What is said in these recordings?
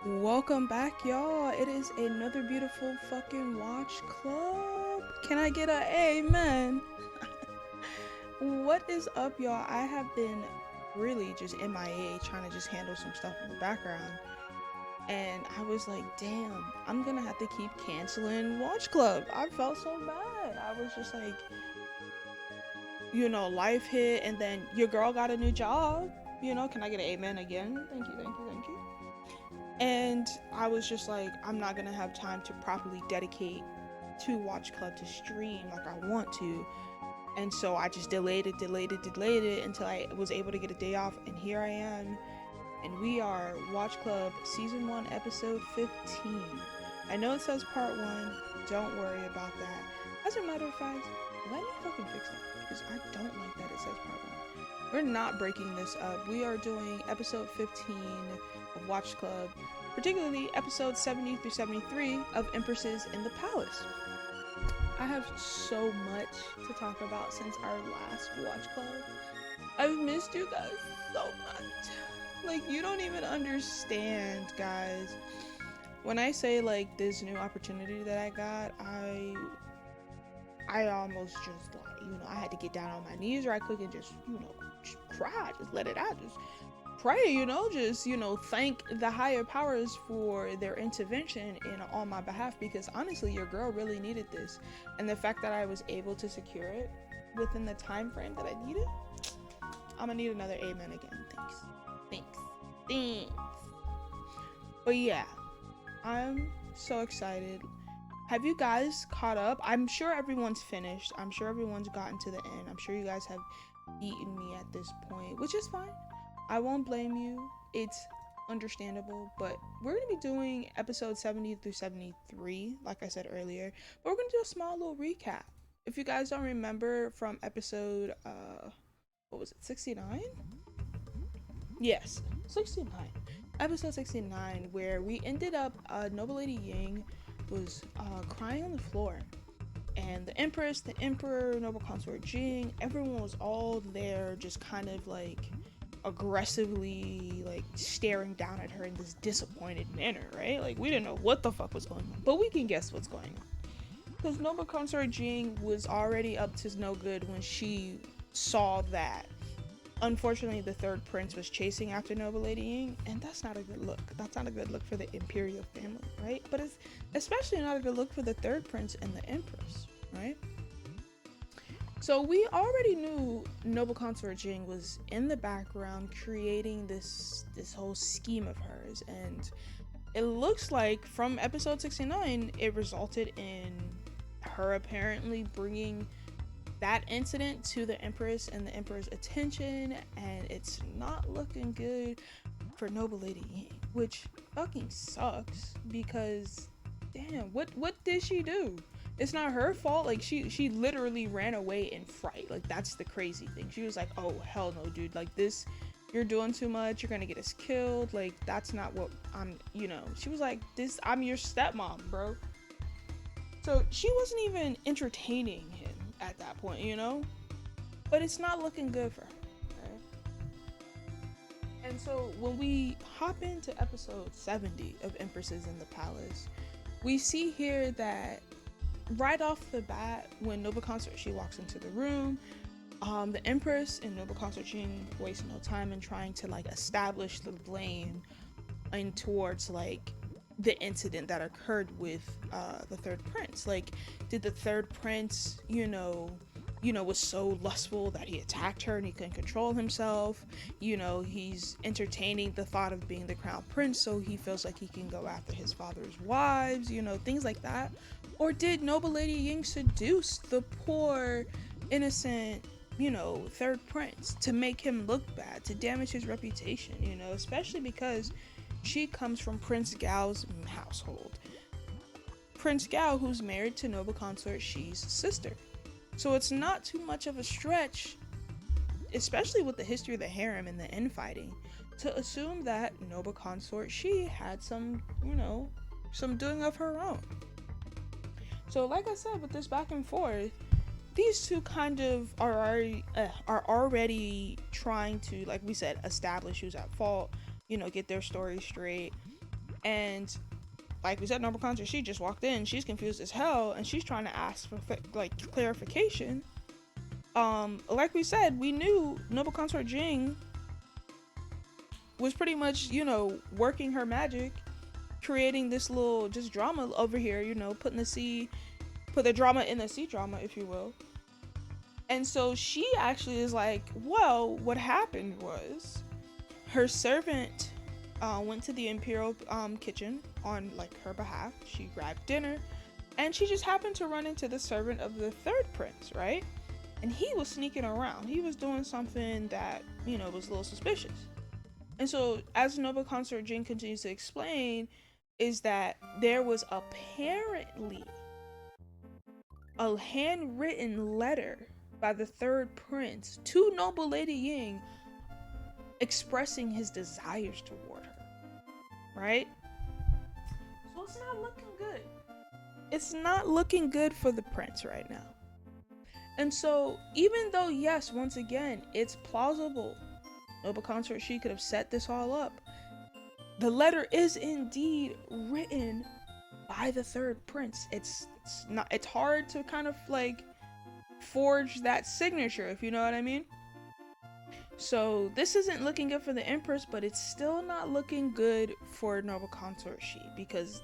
Welcome back, y'all. It is another beautiful fucking watch club. Can I get a amen? What is up, y'all? I have been really just MIA trying to just handle some stuff in the background. And I was like, damn, I'm gonna have to keep canceling watch club. I felt so bad. I was just like, life hit, and then your girl got a new job. Can I get an amen again? Thank you, thank you, thank you. And I was just like, I'm not gonna have time to properly dedicate to watch club to stream like I want to. And so I just delayed it until I was able to get a day off, and here I am. And we are Watch Club Season 1, Episode 15. I know it says Part 1, don't worry about that. As a matter of fact, let me fucking fix that, because I don't like that it says Part 1. We're not breaking this up. We are doing Episode 15 of Watch Club, particularly Episode 70 through 73 of Empresses in the Palace. I have so much to talk about since our last Watch Club. I've missed you guys so much. Like, you don't even understand, guys. When I say, like, this new opportunity that I got, I almost just, like, I had to get down on my knees right quick and just, just cry, just let it out, just pray, just, thank the higher powers for their intervention on my behalf, because honestly, your girl really needed this. And the fact that I was able to secure it within the time frame that I needed, I'm gonna need another amen again. Thanks. But yeah, I'm so excited. Have you guys caught up? I'm sure everyone's finished. I'm sure everyone's gotten to the end. I'm sure you guys have beaten me at this point, which is fine. I won't blame you. It's understandable, but we're going to be doing episode 70 through 73, like I said earlier, but we're going to do a small little recap. If you guys don't remember from episode, what was it, 69? Yes, 69. Episode 69, where we ended up, Noble Lady Ying was crying on the floor, and the Empress, the Emperor, Noble Consort Jing, everyone was all there just kind of like aggressively like staring down at her in this disappointed manner, right? Like, we didn't know what the fuck was going on, but we can guess what's going on, because Noble Consort Jing was already up to no good when she saw that unfortunately the third prince was chasing after Noble Lady Ying, and that's not a good look. That's not a good look for the imperial family, right? But it's especially not a good look for the third prince and the empress, right? So we already knew Noble Consort Jing was in the background creating this whole scheme of hers, and it looks like from episode 69 it resulted in her apparently bringing that incident to the Empress and the Emperor's attention, and it's not looking good for Noble Lady Ying, which fucking sucks, because damn, what did she do? It's not her fault. Like, she literally ran away in fright. Like, that's the crazy thing. She was like, oh hell no, dude, like, this, you're doing too much, you're gonna get us killed, like, that's not what I'm, she was like, this, I'm your stepmom, bro. So she wasn't even entertaining him at that point, but it's not looking good for her, right? And so when we hop into episode 70 of Empresses in the Palace, we see here that right off the bat, when Noble Consort she walks into the room, the Empress and Noble Consort Jing waste no time in trying to like establish the blame and towards like the incident that occurred with the third prince. Like, did the third prince, was so lustful that he attacked her and he couldn't control himself? He's entertaining the thought of being the crown prince, so he feels like he can go after his father's wives, things like that. Or did Noble Lady Ying seduce the poor, innocent, third prince to make him look bad, to damage his reputation, especially because she comes from Prince Gao's household. Prince Gao, who's married to Noble Consort Shi's sister. So it's not too much of a stretch, especially with the history of the harem and the infighting, to assume that Noble Consort Shi had some, some doing of her own. So like I said, with this back and forth, these two kind of are already trying to, like we said, establish who's at fault, get their story straight. And like we said, noble consort, she just walked in, she's confused as hell, and she's trying to ask for like clarification. Like we said, we knew noble consort Jing was pretty much, you know, working her magic, creating this little just drama over here, you know, put the drama in the sea drama, if you will. And so she actually is like, well, what happened was her servant went to the imperial kitchen on like her behalf. She grabbed dinner, and she just happened to run into the servant of the third prince, right? And he was sneaking around. He was doing something that, you know, was a little suspicious. And so, as noble consort Jing continues to explain, is that there was apparently a handwritten letter by the third prince to noble Lady Ying expressing his desires toward her, right? So it's not looking good. It's not looking good for the prince right now. And so, even though, yes, once again, it's plausible noble consort she could have set this all up, the letter is indeed written by the third prince. It's hard to kind of like forge that signature, if you know what I mean. So this isn't looking good for the Empress, but it's still not looking good for noble consort Shi, because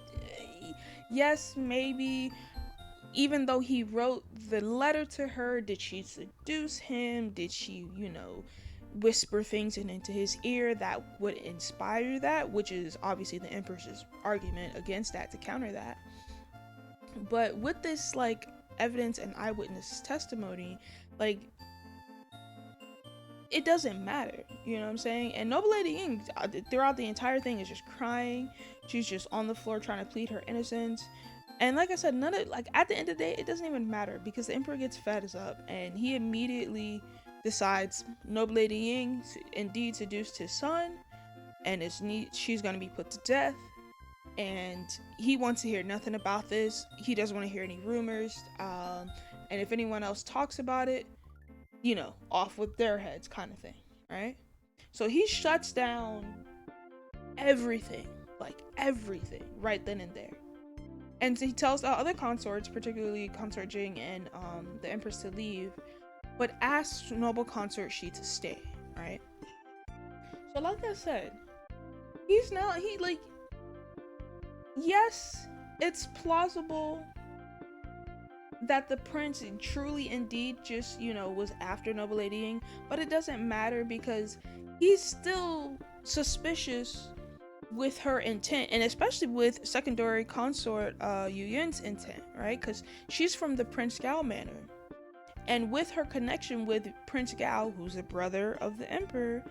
yes, maybe even though he wrote the letter to her, did she seduce him? Did she, you know, whisper things into his ear that would inspire that, which is obviously the Empress's argument against that, to counter that. But with this like evidence and eyewitness testimony, like, it doesn't matter, you know what I'm saying? And noble Lady Ying throughout the entire thing is just crying. She's just on the floor trying to plead her innocence. And like I said, at the end of the day, it doesn't even matter, because the emperor gets fed up and he immediately decides noble Lady Ying indeed seduced his son, and she's gonna be put to death. And he wants to hear nothing about this. He doesn't want to hear any rumors. And if anyone else talks about it, you know, off with their heads, kind of thing, right? So he shuts down everything, right then and there. And so he tells the other consorts, particularly consort Jing and the Empress, to leave, but asks noble consort Shi to stay, right? So like I said, yes, it's plausible that the prince truly indeed just, you know, was after noble Lady Ying, but it doesn't matter, because he's still suspicious with her intent, and especially with secondary consort Yu Yin's intent, right? Because she's from the Prince Gao manor, and with her connection with Prince Gao, who's the brother of the emperor,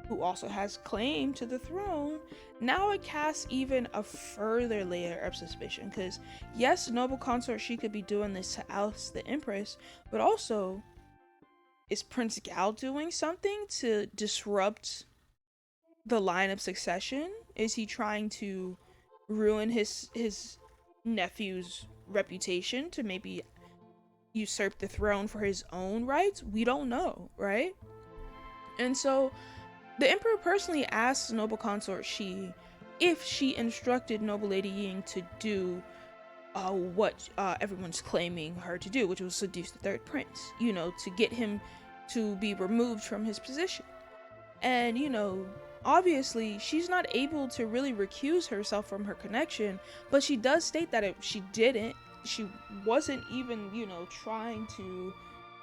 who also has claim to the throne, now it casts even a further layer of suspicion. Because yes, noble consort she could be doing this to oust the empress, but also, is Prince Gao doing something to disrupt the line of succession? Is he trying to ruin his nephew's reputation to maybe usurp the throne for his own rights? We don't know, right? And so the emperor personally asks noble consort Shi if she instructed noble Lady Ying to do what everyone's claiming her to do, which was seduce the third prince, you know, to get him to be removed from his position. And, you know, obviously she's not able to really recuse herself from her connection, but she does state that if she didn't, she wasn't even, you know, trying to,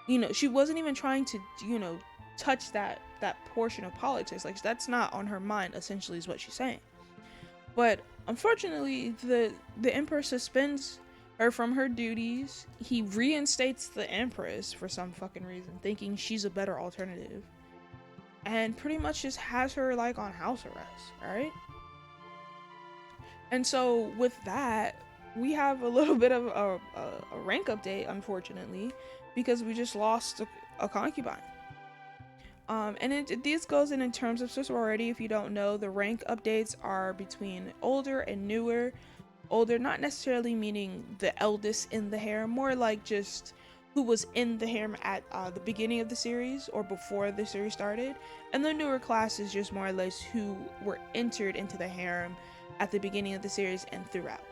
you know, she wasn't even trying to, you know, touch that portion of politics. Like, that's not on her mind, essentially, is what she's saying. But unfortunately, the emperor suspends her from her duties. He reinstates the empress for some fucking reason, thinking she's a better alternative, and pretty much just has her like on house arrest, right? And so with that, we have a little bit of a rank update, unfortunately, because we just lost a concubine. And this goes in terms of sorority. If you don't know, the rank updates are between older and newer. Older not necessarily meaning the eldest in the harem, more like just who was in the harem at the beginning of the series or before the series started. And the newer class is just more or less who were entered into the harem at the beginning of the series and throughout.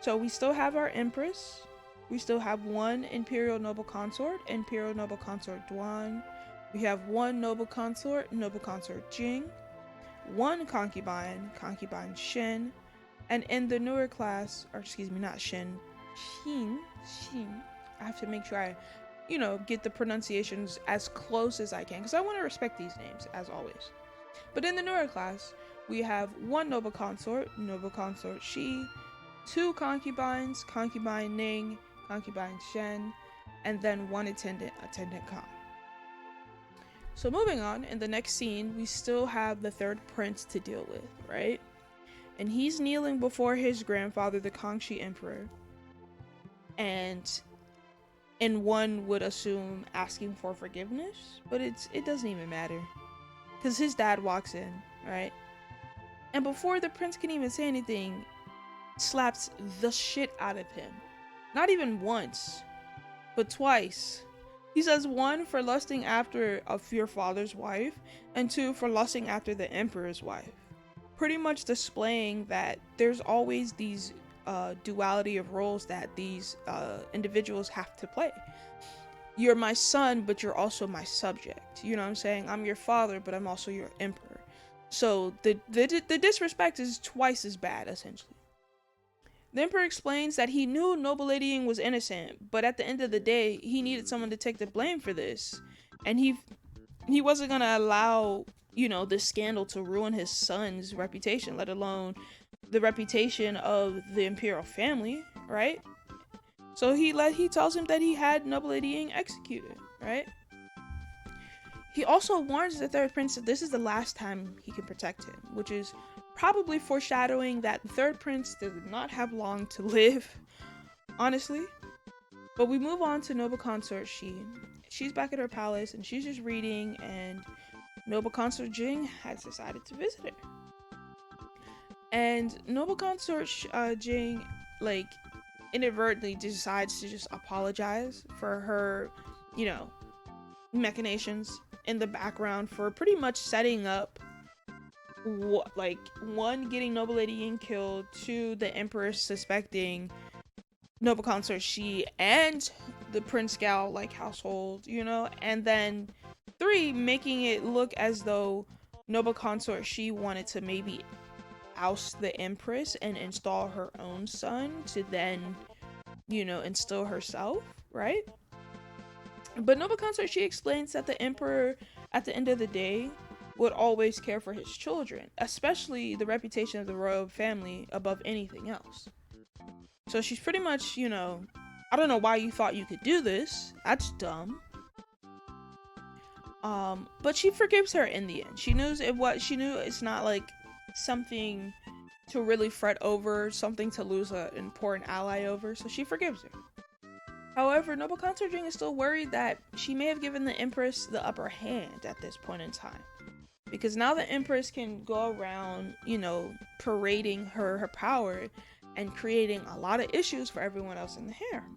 So we still have our Empress. We still have one Imperial Noble Consort, Imperial Noble Consort Duan. We have one Noble Consort Jing. One concubine, concubine Shin. And in the newer class, or excuse me, not Shin, Xin. I have to make sure I, get the pronunciations as close as I can, because I want to respect these names, as always. But in the newer class, we have one Noble Consort Shi, two concubines, concubine Ning, concubine Shen, and then one attendant Kang. So moving on, in the next scene, we still have the third prince to deal with, right? And he's kneeling before his grandfather, the Kangxi Emperor, and one would assume asking for forgiveness, but it doesn't even matter, because his dad walks in, right? And before the prince can even say anything, slaps the shit out of him. Not even once, but twice. He says, one, for lusting after your father's wife, and two, for lusting after the emperor's wife. Pretty much displaying that there's always these duality of roles that these individuals have to play. You're my son, but you're also my subject. You know what I'm saying? I'm your father, but I'm also your emperor. So the disrespect is twice as bad, essentially. The emperor explains that he knew Noble Lady Ying was innocent, but at the end of the day, he needed someone to take the blame for this. And he wasn't gonna allow, this scandal to ruin his son's reputation, let alone the reputation of the imperial family, right? So he tells him that he had Noble Lady Ying executed, right? He also warns the third prince that this is the last time he can protect him, which is probably foreshadowing that the third prince does not have long to live, honestly. But we move on to Noble Consort Shi. She's back at her palace and she's just reading, and Noble Consort Jing has decided to visit her. And Noble Consort Jing, inadvertently decides to just apologize for her, machinations in the background for pretty much setting up one, getting Noble Lady Ying killed, two, the emperor suspecting Noble Consort Shi and the Prince Gao household, and then three, making it look as though Noble Consort Shi wanted to maybe oust the empress and install her own son to then, instill herself, right? But Noble Consort Shi explains that the emperor, at the end of the day, would always care for his children, especially the reputation of the royal family above anything else. So she's pretty much, I don't know why you thought you could do this. That's dumb. But she forgives her in the end. She knew it's not something to really fret over, something to lose an important ally over, so she forgives her. However, Noble Consort Jing is still worried that she may have given the Empress the upper hand at this point in time. Because now the Empress can go around, parading her power and creating a lot of issues for everyone else in the harem.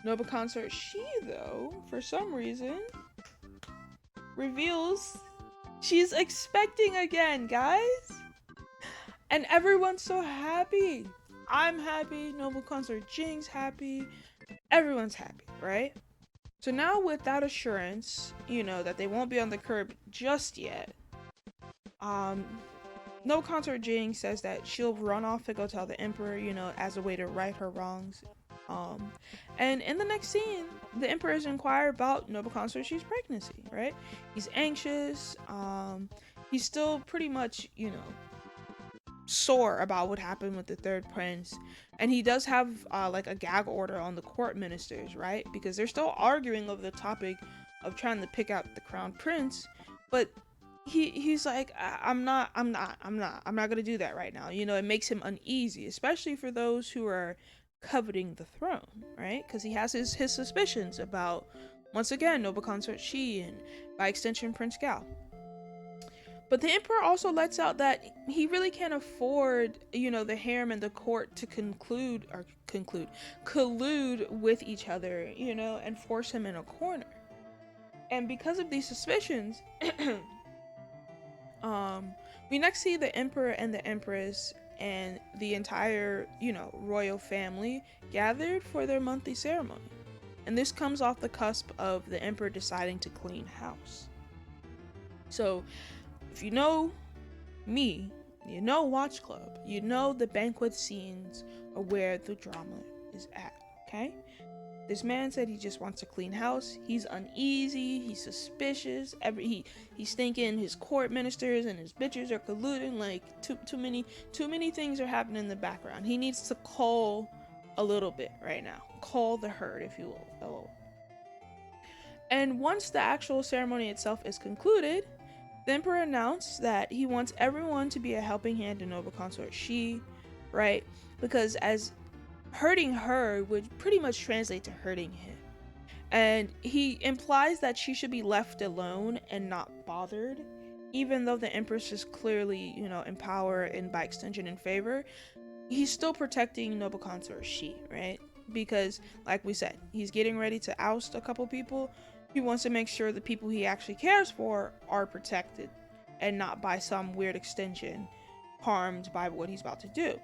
Noble Consort Shi, though, for some reason, reveals she's expecting again, guys! And everyone's so happy! I'm happy, Noble Consort Jing's happy, everyone's happy, right? So now with that assurance, that they won't be on the curb just yet, Noble Consort Jing says that she'll run off to go tell the emperor, as a way to right her wrongs. And in the next scene, the emperor is inquire about Noble Consort Shi's pregnancy, right? He's anxious, he's still pretty much, sore about what happened with the third prince, and he does have a gag order on the court ministers, right? Because they're still arguing over the topic of trying to pick out the crown prince, but he's like, I'm not gonna do that right now. It makes him uneasy, especially for those who are coveting the throne, right? Because he has his suspicions about, once again, Noble Consort Shi and by extension Prince Gao. But the emperor also lets out that he really can't afford, the harem and the court to collude with each other, and force him in a corner. And because of these suspicions, We next see the emperor and the empress and the entire, royal family gathered for their monthly ceremony. And this comes off the cusp of the emperor deciding to clean house. So, if you know me, you know Watch Club, you know the banquet scenes are where the drama is at, okay? This man said he just wants to clean house. He's uneasy. He's suspicious. He's thinking his court ministers and his bitches are colluding. Like too many things are happening in the background. He needs to cull a little bit right now. Cull the herd, if you will. Oh. And once the actual ceremony itself is concluded, the emperor announced that he wants everyone to be a helping hand to noble consort Shi, right? Because as hurting her would pretty much translate to hurting him. And he implies that she should be left alone and not bothered, even though the empress is clearly, in power and by extension in favor. He's still protecting noble consort Shi, right? Because, like we said, he's getting ready to oust a couple people. He wants to make sure the people he actually cares for are protected and not by some weird extension harmed by what he's about to do.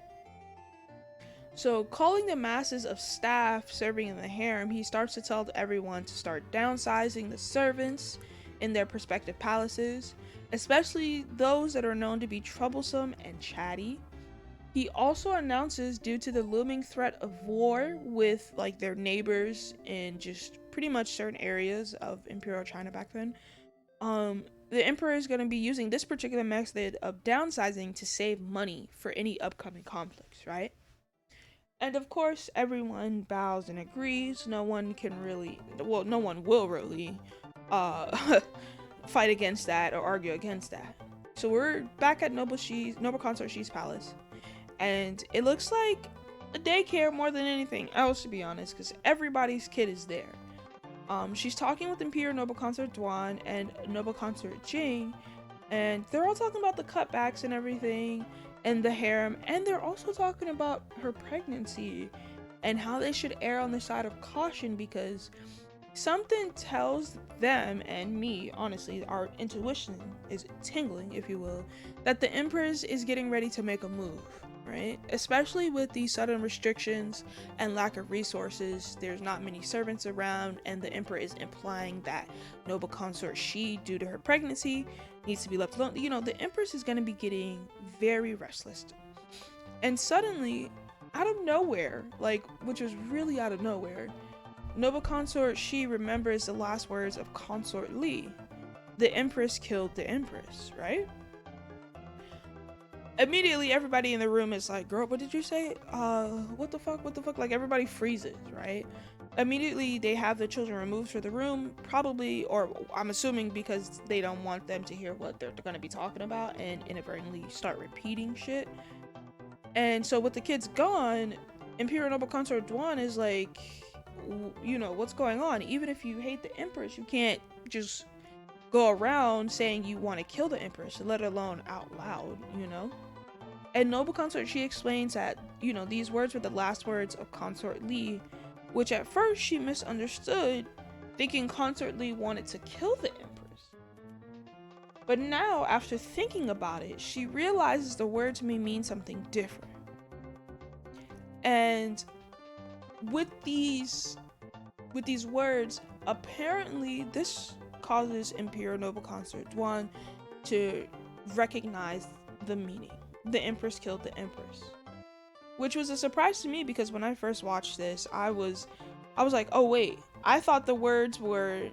So, calling the masses of staff serving in the harem, he starts to tell everyone to start downsizing the servants in their respective palaces, especially those that are known to be troublesome and chatty. He also announces, due to the looming threat of war with their neighbors in just pretty much certain areas of Imperial China back then, the emperor is going to be using this particular method of downsizing to save money for any upcoming conflicts, right? And of course, everyone bows and agrees. No one will really fight against that or argue against that. So we're back at Noble Consort Shi's palace. And it looks like a daycare more than anything else, to be honest, because everybody's kid is there. She's talking with Imperial Noble Consort Duan and Noble Consort Jing, and they're all talking about the cutbacks and everything and the harem, and they're also talking about her pregnancy and how they should err on the side of caution, because something tells them and me, honestly, our intuition is tingling, if you will, that the Empress is getting ready to make a move, right? Especially with the sudden restrictions and lack of resources. There's not many servants around, and the Emperor is implying that Noble Consort Shi, due to her pregnancy, needs to be left alone. The Empress is going to be getting very restless. And suddenly, out of nowhere, which was really out of nowhere, Noble Consort Shi remembers the last words of Consort Li. The Empress killed the Empress, right? Immediately, everybody in the room is like, girl, what did you say? What the fuck? Everybody freezes, right? Immediately, they have the children removed from the room, probably, or I'm assuming because they don't want them to hear what they're going to be talking about and inadvertently start repeating shit. And so with the kids gone, Imperial Noble Consort Duan is like, what's going on? Even if you hate the Empress, you can't just go around saying you want to kill the Empress, let alone out loud, And Noble Consort Shi explains that, these words were the last words of Consort Li, which at first she misunderstood, thinking Consort Li wanted to kill the Empress. But now, after thinking about it, she realizes the words may mean something different. And with these words, apparently this causes Imperial Noble Consort Duan to recognize the meaning. The Empress killed the Empress. Which was a surprise to me, because when I first watched this, I was like, oh wait, I thought the words were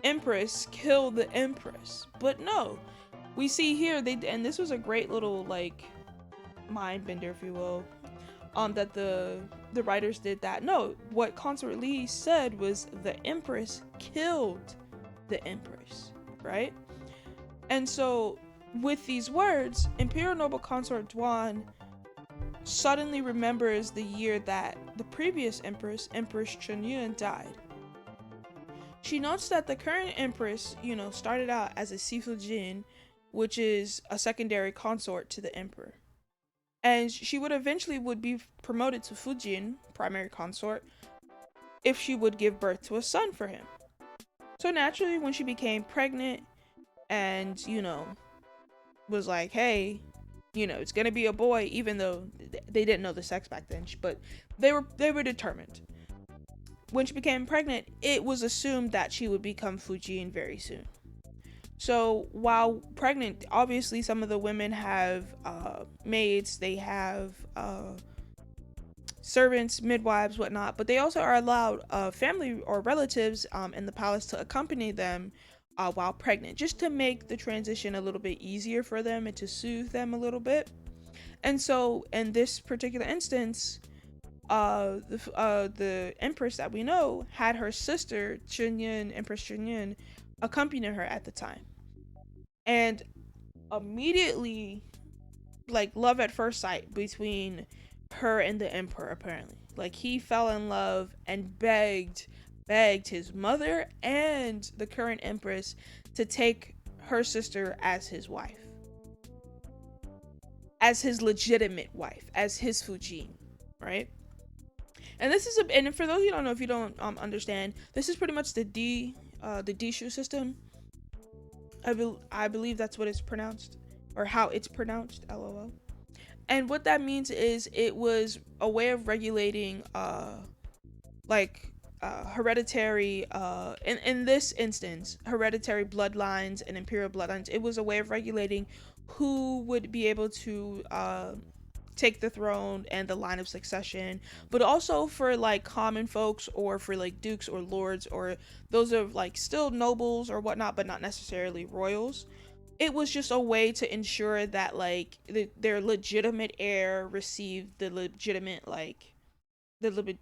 Empress kill the Empress. But no, we see here, and this was a great little mind bender, if you will, that the writers did that. No, what Consort Li said was the Empress killed the Empress, right? And so with these words, Imperial Noble Consort Duan suddenly remembers the year that the previous Empress Chenyun, died. She notes that the current Empress, started out as a Sifujin, which is a secondary consort to the Emperor. And she would eventually be promoted to Fujin, primary consort, if she would give birth to a son for him. So naturally, when she became pregnant and, was like, hey, it's gonna be a boy, even though they didn't know the sex back then, but they were determined. When she became pregnant, it was assumed that she would become Fujin very soon. So while pregnant, obviously some of the women have maids, they have servants, midwives, whatnot, but they also are allowed family or relatives in the palace to accompany them while pregnant, just to make the transition a little bit easier for them and to soothe them a little bit. And so in this particular instance, the empress that we know had her sister Empress Chunyin, accompany her at the time, and immediately, like, love at first sight between her and the emperor. Apparently, like, he fell in love and begged his mother and the current empress to take her sister as his wife, as his legitimate wife, as his Fujin, right? And this is and for those you don't know, if you don't understand, this is pretty much the Dishu system. I believe that's what it's pronounced, or how it's pronounced, LOL. And what that means is it was a way of regulating hereditary in this instance, hereditary bloodlines and imperial bloodlines. It was a way of regulating who would be able to take the throne and the line of succession, but also for like common folks, or for like dukes or lords, or those of like still nobles or whatnot, but not necessarily royals. It was just a way to ensure that like their legitimate heir received the legitimate, like, the little bit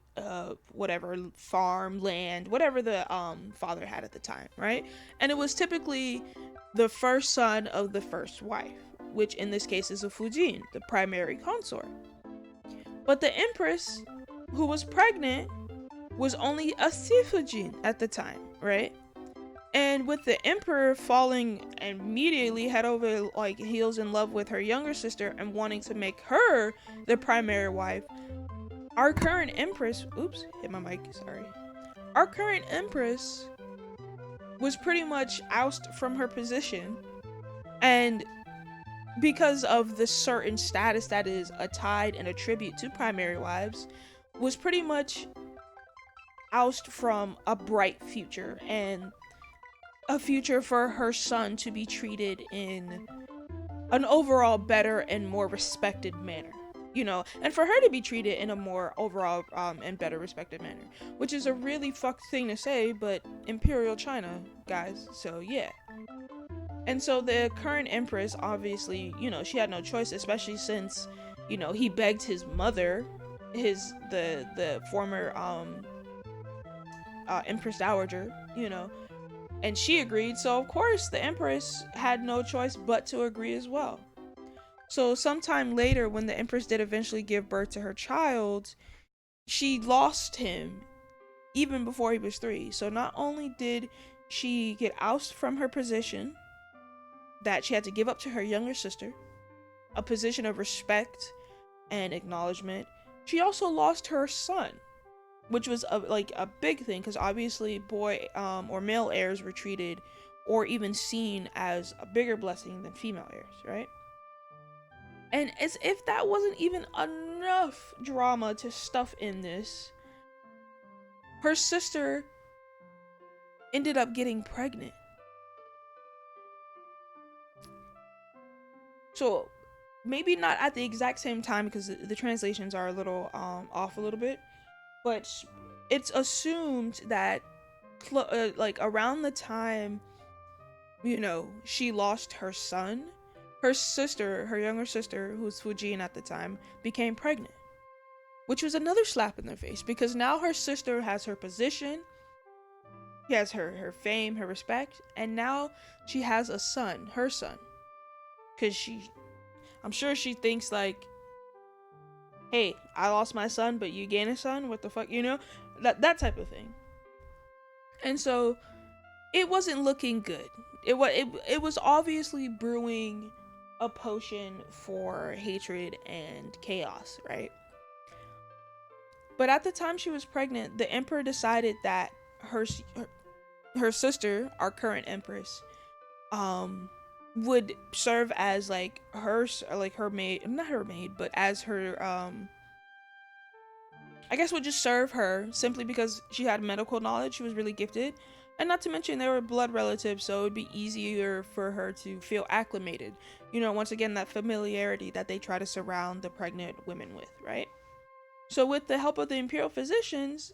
whatever farm land, whatever the father had at the time, right? And it was typically the first son of the first wife, which in this case is a Fujin, the primary consort. But the empress, who was pregnant, was only a Sifujin at the time, right? And with the emperor falling immediately head over like heels in love with her younger sister and wanting to make her the primary wife, our current empress, oops, hit my mic, sorry. Our current empress was pretty much ousted from her position, and because of the certain status that is a tied and a tribute to primary wives, was pretty much ousted from a bright future and a future for her son to be treated in an overall better and more respected manner, and for her to be treated in a more overall and better respected manner, which is a really fucked thing to say, but imperial China, guys. So yeah. And so the current empress, obviously, she had no choice, especially since, he begged his mother, the former empress dowager, and she agreed. So of course the empress had no choice but to agree as well. So sometime later, when the empress did eventually give birth to her child, she lost him even before he was 3. So not only did she get ousted from her position that she had to give up to her younger sister, a position of respect and acknowledgement, she also lost her son, which was a big thing, because obviously boy or male heirs were treated or even seen as a bigger blessing than female heirs, right? And as if that wasn't even enough drama to stuff in this, her sister ended up getting pregnant. So maybe not at the exact same time, because the translations are a little off a little bit, but it's assumed that like around the time she lost her son, her sister, her younger sister, who was Fujin at the time, became pregnant, which was another slap in the face, because now her sister has her position, she has her fame, her respect, and now she has a son, her son, because I'm sure she thinks like, hey, I lost my son, but you gain a son, what the fuck, that type of thing. And so it wasn't looking good. It was obviously brewing a potion for hatred and chaos, right? But at the time she was pregnant, the emperor decided that her sister, our current empress, would serve as like her maid, not her maid, but as her I guess would just serve her simply because she had medical knowledge. She was really gifted. And not to mention they were blood relatives, so it would be easier for her to feel acclimated. You know, once again, that familiarity that they try to surround the pregnant women with, right? So, with the help of the imperial physicians,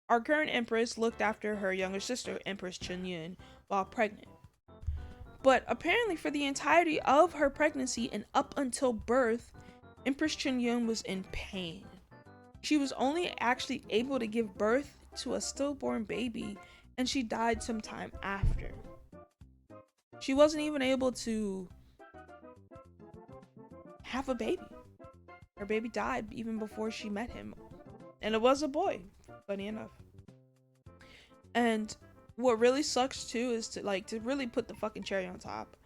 our current empress looked after her younger sister, Empress Chunyun, while pregnant. But apparently, for the entirety of her pregnancy and up until birth, Empress Chunyun was in pain. She was only actually able to give birth to a stillborn baby, and she died sometime after. She wasn't even able to have a baby. Her baby died even before she met him. And it was a boy, funny enough. And what really sucks too is to really put the fucking cherry on top.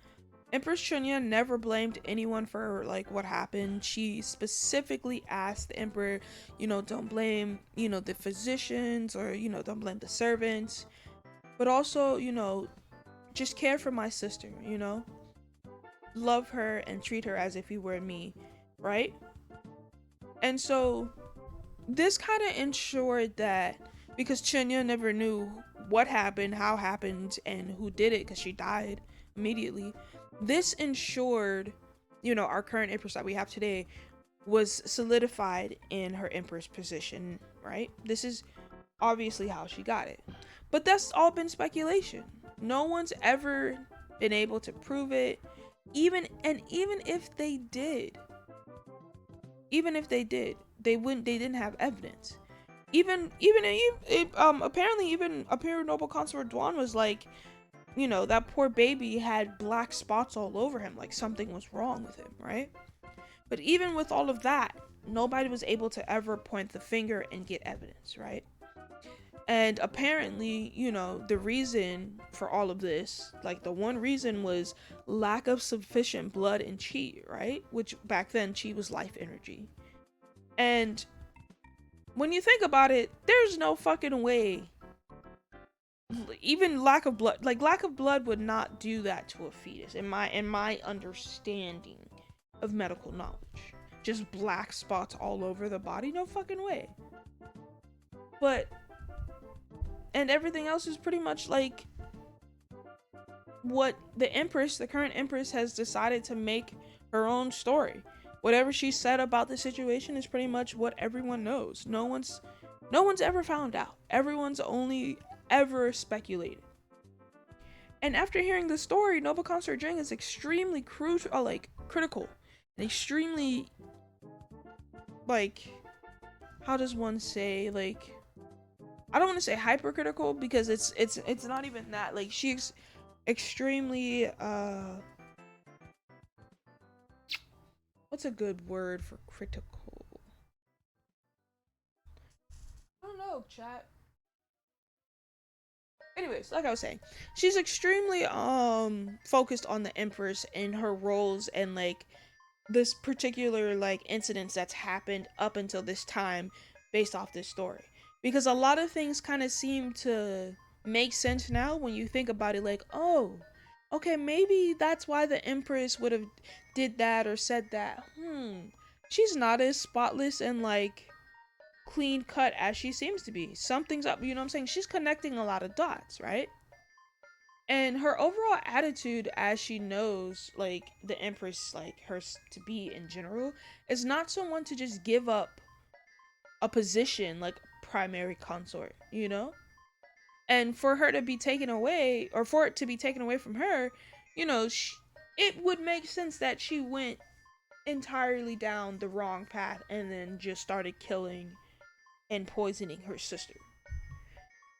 Empress Chunya never blamed anyone for like what happened. She specifically asked the emperor, don't blame, the physicians, or don't blame the servants, but also, just care for my sister, love her and treat her as if you were me, right? And so this kind of ensured that, because Chunya never knew what happened, how happened, and who did it, because she died immediately. This ensured, our current empress that we have today was solidified in her empress position, right? This is obviously how she got it. But that's all been speculation. No one's ever been able to prove it. Even if they did, they didn't have evidence. Apparently even Imperial Noble Consort Duan was like, that poor baby had black spots all over him, like something was wrong with him, right? But even with all of that, nobody was able to ever point the finger and get evidence, right? And apparently, the reason for all of this, like the one reason was lack of sufficient blood in chi, right? Which back then chi was life energy. And when you think about it, there's no fucking way. Even lack of blood would not do that to a fetus in my understanding of medical knowledge. Just black spots all over the body, no fucking way. But and everything else is pretty much like what the current empress has decided to make her own story. Whatever she said about the situation is pretty much what everyone knows. No one's ever found out. Everyone's only ever speculated. And after hearing the story, Noble Consort Jing is extremely critical, and extremely, how does one say, I don't want to say hypercritical, because it's not even that. Like, she's extremely what's a good word for critical? I don't know, chat. Anyways, like I was saying, she's extremely focused on the empress and her roles, and this particular incidents that's happened up until this time based off this story, because a lot of things kind of seem to make sense now when you think about it, like, oh, okay, maybe that's why the empress would have did that or said that. She's not as spotless and clean cut as she seems to be. Something's up, you know what I'm saying? She's connecting a lot of dots, right? And her overall attitude, as she knows the empress her to be in general, is not someone to just give up a position like primary consort, and for her to be taken away, or for it to be taken away from her, it would make sense that she went entirely down the wrong path and then just started killing and poisoning her sister.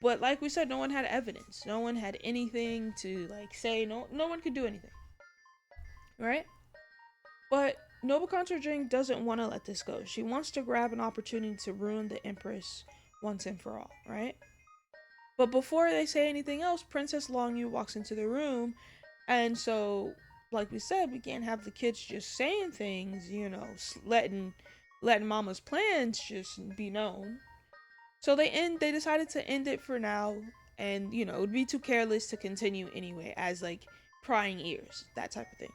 But like we said, no one had evidence. No one had anything to say. No one could do anything, right? But Noble Consort Jing doesn't want to let this go. She wants to grab an opportunity to ruin the empress once and for all, right? But before they say anything else, Princess Longyu walks into the room, and so, like we said, we can't have the kids just saying things, letting Mama's plans just be known. So they decided to end it for now, and it would be too careless to continue anyway, as prying ears, that type of thing.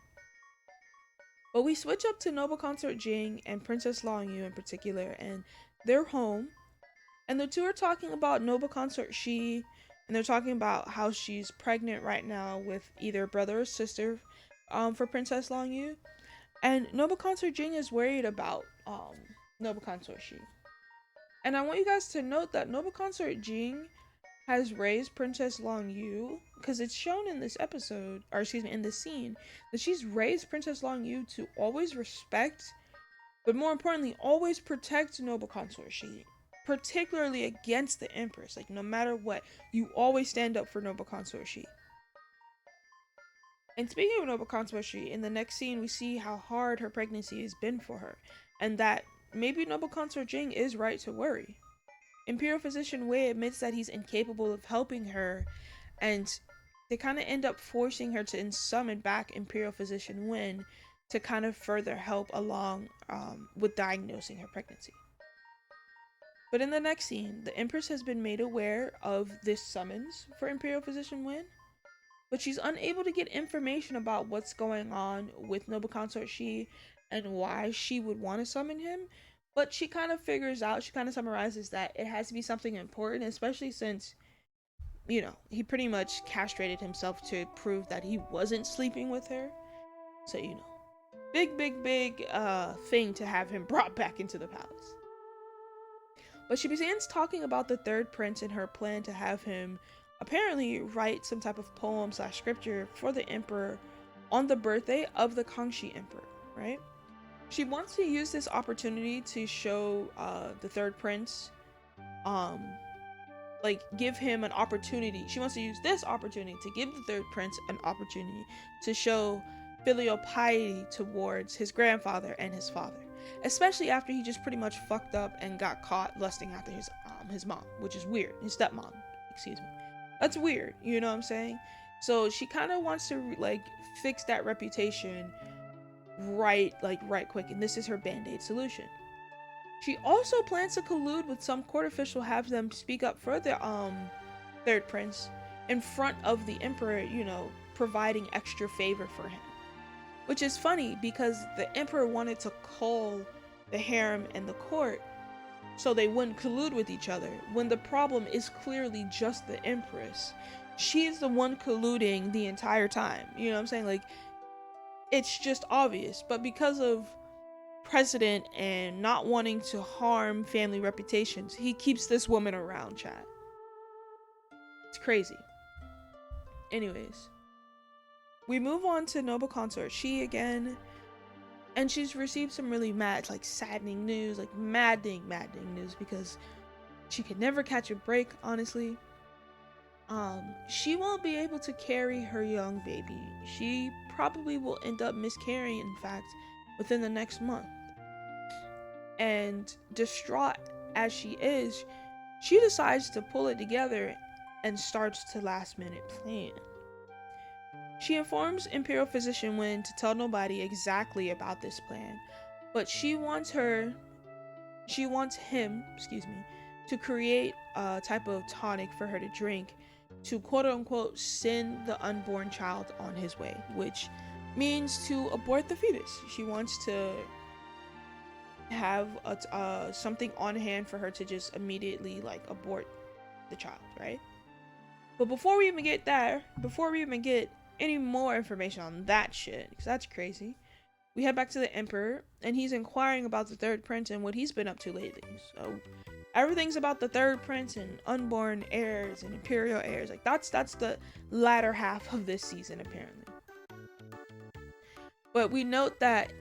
But we switch up to Noble Consort Jing and Princess Long Yu in particular, and they're home, and the two are talking about Noble Consort Shi, and they're talking about how she's pregnant right now with either brother or sister, for Princess Long Yu, and Noble Consort Jing is worried about Noble Consort Shi. And I want you guys to note that Noble Consort Jing has raised Princess Long Yu, because it's shown in this episode, or excuse me, in this scene, that she's raised Princess Long Yu to always respect, but more importantly, always protect Noble Consort Shi, particularly against the Empress. Like, no matter what, you always stand up for Noble Consort Shi. And speaking of Noble Consort Shi, in the next scene, we see how hard her pregnancy has been for her, and that maybe Noble Consort Jing is right to worry. Imperial Physician Wei admits that he's incapable of helping her, and they kind of end up forcing her to summon back Imperial Physician Wen to kind of further help along with diagnosing her pregnancy. But in the next scene, the Empress has been made aware of this summons for Imperial Physician Wen, but she's unable to get information about what's going on with Noble Consort Shi and why she would want to summon him. But she kind of figures out, she kind of summarizes that it has to be something important, especially since, you know, he pretty much castrated himself to prove that he wasn't sleeping with her. So, you know, big thing to have him brought back into the palace. But she begins talking about the third prince and her plan to have him apparently write some type of poem / scripture for the emperor on the birthday of the Kangxi emperor, right? She wants to use this opportunity to show the third prince, like, give him an opportunity. She wants to use this opportunity to give the third prince an opportunity to show filial piety towards his grandfather and his father, especially after he just pretty much fucked up and got caught lusting after his mom, which is weird. His stepmom, excuse me. That's weird, you know what I'm saying? So she kind of wants to like fix that reputation right quick, and this is her band-aid solution. She also plans to collude with some court official, have them speak up for the third prince in front of the emperor, you know, providing extra favor for him. Which is funny because the emperor wanted to call the harem and the court so they wouldn't collude with each other, when the problem is clearly just the empress. She's the one colluding the entire time, you know what I'm saying? Like, it's just obvious, but because of precedent and not wanting to harm family reputations, he keeps this woman around, chat. It's crazy. Anyways, we move on to Noble Consort Shi again, and she's received some really saddening news, like maddening news, because she could never catch a break, honestly. She won't be able to carry her young baby. She probably will end up miscarrying, in fact, within the next month. And distraught as she is, she decides to pull it together and starts to last minute plan. She informs Imperial Physician Wen to tell nobody exactly about this plan, but she wants him, to create a type of tonic for her to drink to quote unquote send the unborn child on his way, which means to abort the fetus. She wants to have something on hand for her to just immediately abort the child, right? But before we even get any more information on that shit, because that's crazy, we head back to the emperor, and he's inquiring about the third prince and what he's been up to lately. So everything's about the third prince and unborn heirs and imperial heirs. That's the latter half of this season, apparently. But we note that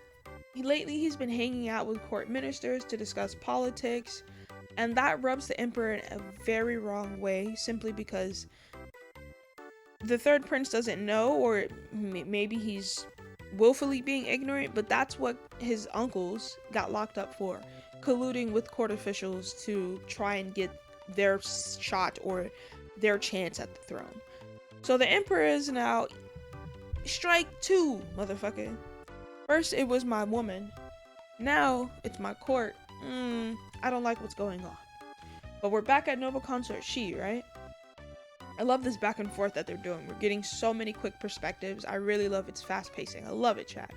lately he's been hanging out with court ministers to discuss politics, and that rubs the emperor in a very wrong way, simply because the third prince doesn't know, or maybe he's willfully being ignorant, but that's what his uncles got locked up for, colluding with court officials to try and get their shot or their chance at the throne. So the emperor is now strike two, motherfucker. First it was my woman, now it's my court. I don't like what's going on. But we're back at Noble Consort Shi, right? I love this back and forth that they're doing. We're getting so many quick perspectives. I really love its fast pacing. I love it, chat.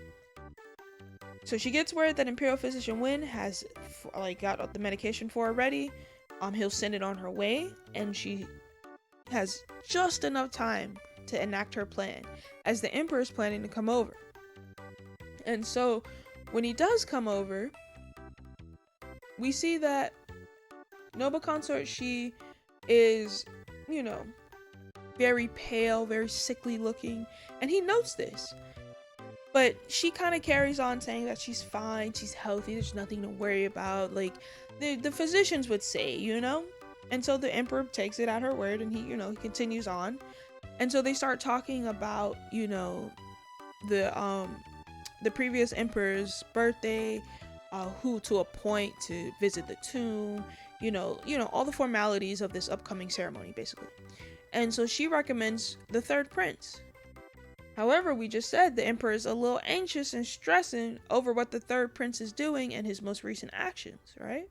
So she gets word that Imperial Physician Wen has got the medication for her ready. He'll send it on her way, and she has just enough time to enact her plan, as the Emperor is planning to come over. And so when he does come over, we see that Noble Consort Shi is, very pale, very sickly looking, and he notes this. But she kind of carries on saying that she's fine, she's healthy, there's nothing to worry about, like the physicians would say, And so the Emperor takes it at her word, and he continues on. And so they start talking about, the previous emperor's birthday, who to appoint to visit the tomb, all the formalities of this upcoming ceremony, basically. And so she recommends the third prince. However, we just said the emperor is a little anxious and stressing over what the third prince is doing and his most recent actions, right?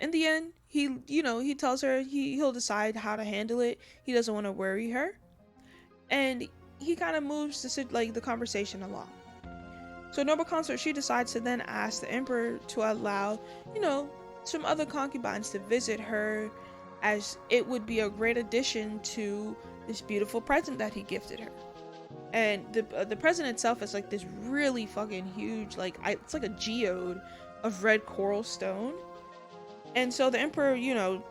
In the end, he tells her he'll decide how to handle it. He doesn't want to worry her, and he kind of moves the conversation along. So Noble Consort, she decides to then ask the emperor to allow, some other concubines to visit her, as it would be a great addition to this beautiful present that he gifted her. And the present itself is like this really fucking huge, it's like a geode of red coral stone. And so the emperor,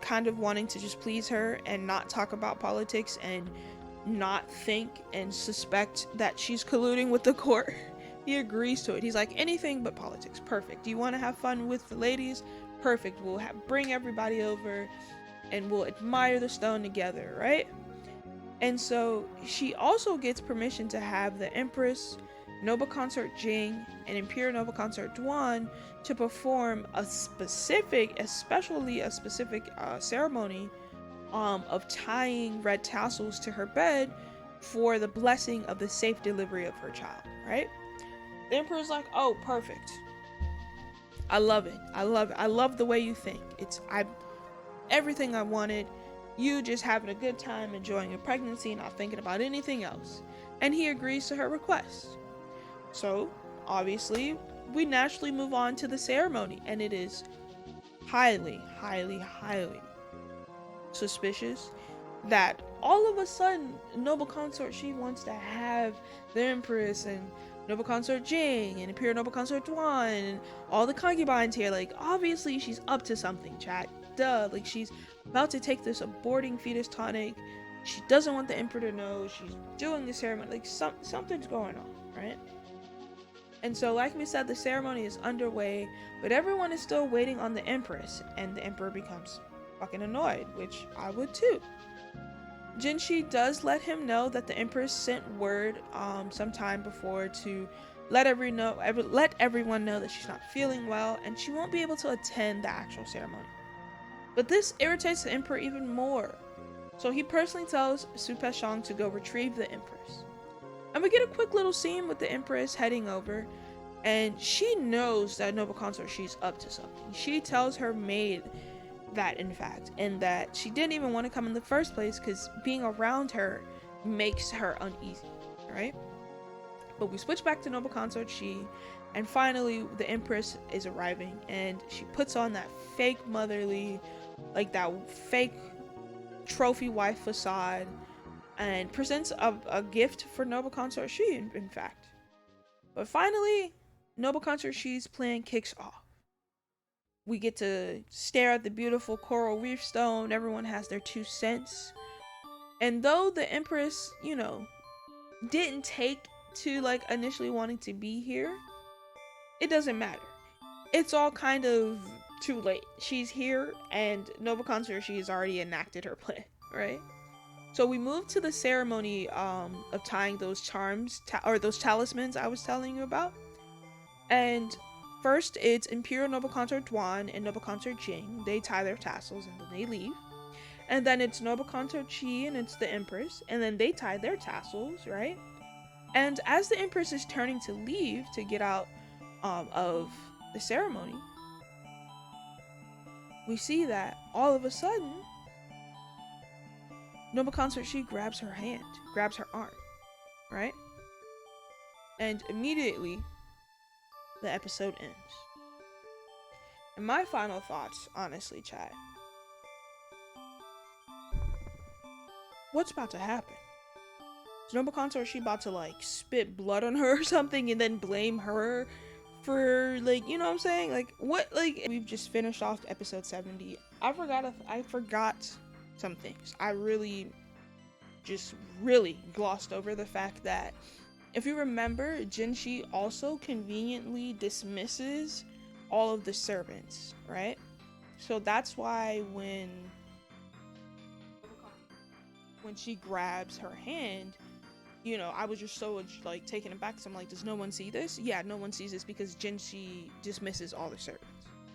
kind of wanting to just please her and not talk about politics and not think and suspect that she's colluding with the court, he agrees to it. He's like, anything but politics. Perfect. Do you want to have fun with the ladies? Perfect. We'll bring everybody over and we'll admire the stone together, right? And so she also gets permission to have the Empress, Noble Consort Jing, and Imperial Noble Consort Duan to perform a specific ceremony of tying red tassels to her bed for the blessing of the safe delivery of her child, right? The Emperor's like, oh, perfect. I love it. I love the way you think. Everything I wanted. You just having a good time, enjoying your pregnancy, not thinking about anything else. And he agrees to her request. So, obviously, we naturally move on to the ceremony, and it is highly, highly, highly suspicious that all of a sudden Noble Consort Shi wants to have the Empress and Noble Consort Jing and Imperial Noble Consort Duan and all the concubines here. Obviously she's up to something, chat. Duh. She's about to take this aborting fetus tonic. She doesn't want the emperor to know. She's doing the ceremony. Something's going on, right? And so, like we said, the ceremony is underway, but everyone is still waiting on the empress, and the emperor becomes fucking annoyed, which I would too. Jinshi does let him know that the empress sent word sometime before to let everyone know that she's not feeling well and she won't be able to attend the actual ceremony. But this irritates the emperor even more. So he personally tells Su Peshang to go retrieve the empress. And we get a quick little scene with the empress heading over, and she knows that Noble Consort Shi's up to something. She tells her maid that, in fact, and that she didn't even want to come in the first place because being around her makes her uneasy, right? But we switch back to Noble Consort Shi, and finally the empress is arriving, and she puts on that fake motherly, that fake trophy wife facade, and presents a gift for Noble Consort Shi, in fact. But finally, Noble Consort Shi's plan kicks off. We get to stare at the beautiful coral reef stone. Everyone has their 2 cents. And though the empress, didn't take to initially wanting to be here, it doesn't matter. It's all kind of too late. She's here, and Noble Consort Shi has already enacted her plan, right? So we move to the ceremony of tying those charms, or those talismans I was telling you about. And first, it's Imperial Noble Consort Duan and Noble Consort Jing. They tie their tassels and then they leave. And then it's Noble Consort Shi and it's the Empress. And then they tie their tassels, right? And as the Empress is turning to leave to get out of the ceremony, we see that all of a sudden, Noble Consort Shi grabs her hand, grabs her arm, right? And immediately, the episode ends. And my final thoughts, honestly, chat. What's about to happen? Is Noble Consort Shi about to like spit blood on her or something and then blame her for like, you know what I'm saying? Like what, like we've just finished off episode 70. I forgot some things. I really glossed over the fact that if you remember, Jinshi also conveniently dismisses all of the servants, right? So that's why when she grabs her hand, you know, I was just so like taken aback. So I'm like, does no one see this? Yeah, no one sees this because Jinshi dismisses all the servants.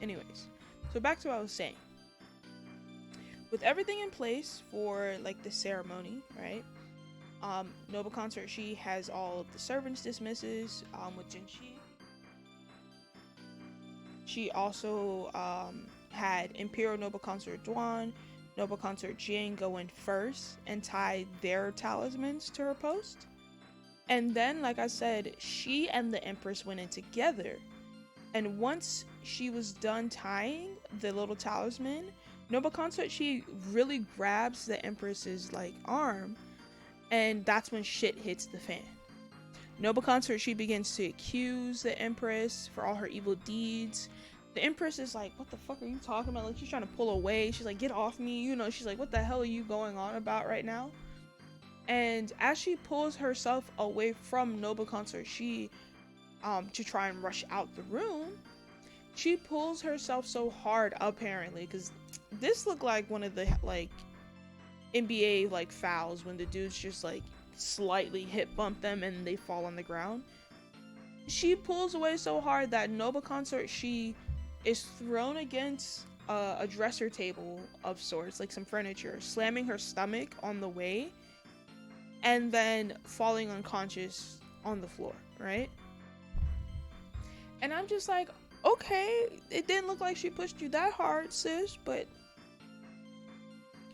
Anyways, so back to what I was saying. With everything in place for like the ceremony, right? Noble Consort Shi has all of the servants dismisses with Jinshi. She also had Imperial Noble Consort Duan, Noble Consort Jing go in first and tie their talismans to her post. And then, like I said, she and the Empress went in together. And once she was done tying the little talisman, Noble Consort Shi really grabs the Empress's like arm, and that's when shit hits the fan. Noble Consort Shi begins to accuse the Empress for all her evil deeds. The Empress is like, what the fuck are you talking about? Like, she's trying to pull away. She's like, get off me. You know, she's like, what the hell are you going on about right now? And as she pulls herself away from Noble Consort Shi to try and rush out the room, she pulls herself so hard, apparently, because this looked like one of the, like, NBA, like, fouls when the dudes just, like, slightly hip bump them and they fall on the ground. She pulls away so hard that Noble Consort Shi is thrown against a dresser table of sorts, like some furniture, slamming her stomach on the way, and then falling unconscious on the floor, right? And I'm just like, okay, it didn't look like she pushed you that hard, sis, but,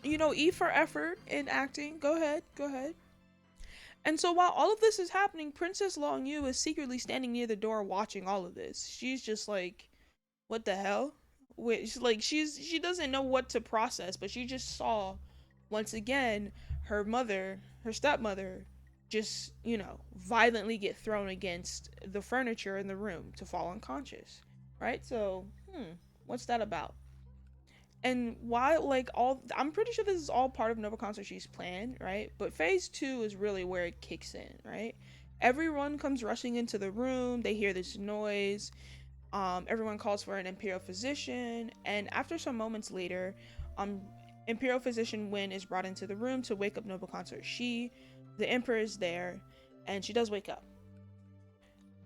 you know, E for effort in acting. Go ahead. And so while all of this is happening, Princess Long Yu is secretly standing near the door watching all of this. She's just like, what the hell? Which, like, she doesn't know what to process, but she just saw, once again, her stepmother, just, you know, violently get thrown against the furniture in the room to fall unconscious, right? So, what's that about? And while, like, I'm pretty sure this is all part of Noble Consort Shi's plan, right? But phase 2 is really where it kicks in, right? Everyone comes rushing into the room. They hear this noise. Everyone calls for an imperial physician, and after some moments later, Imperial Physician Wen is brought into the room to wake up Noble Consort Shi. The Emperor is there, and she does wake up.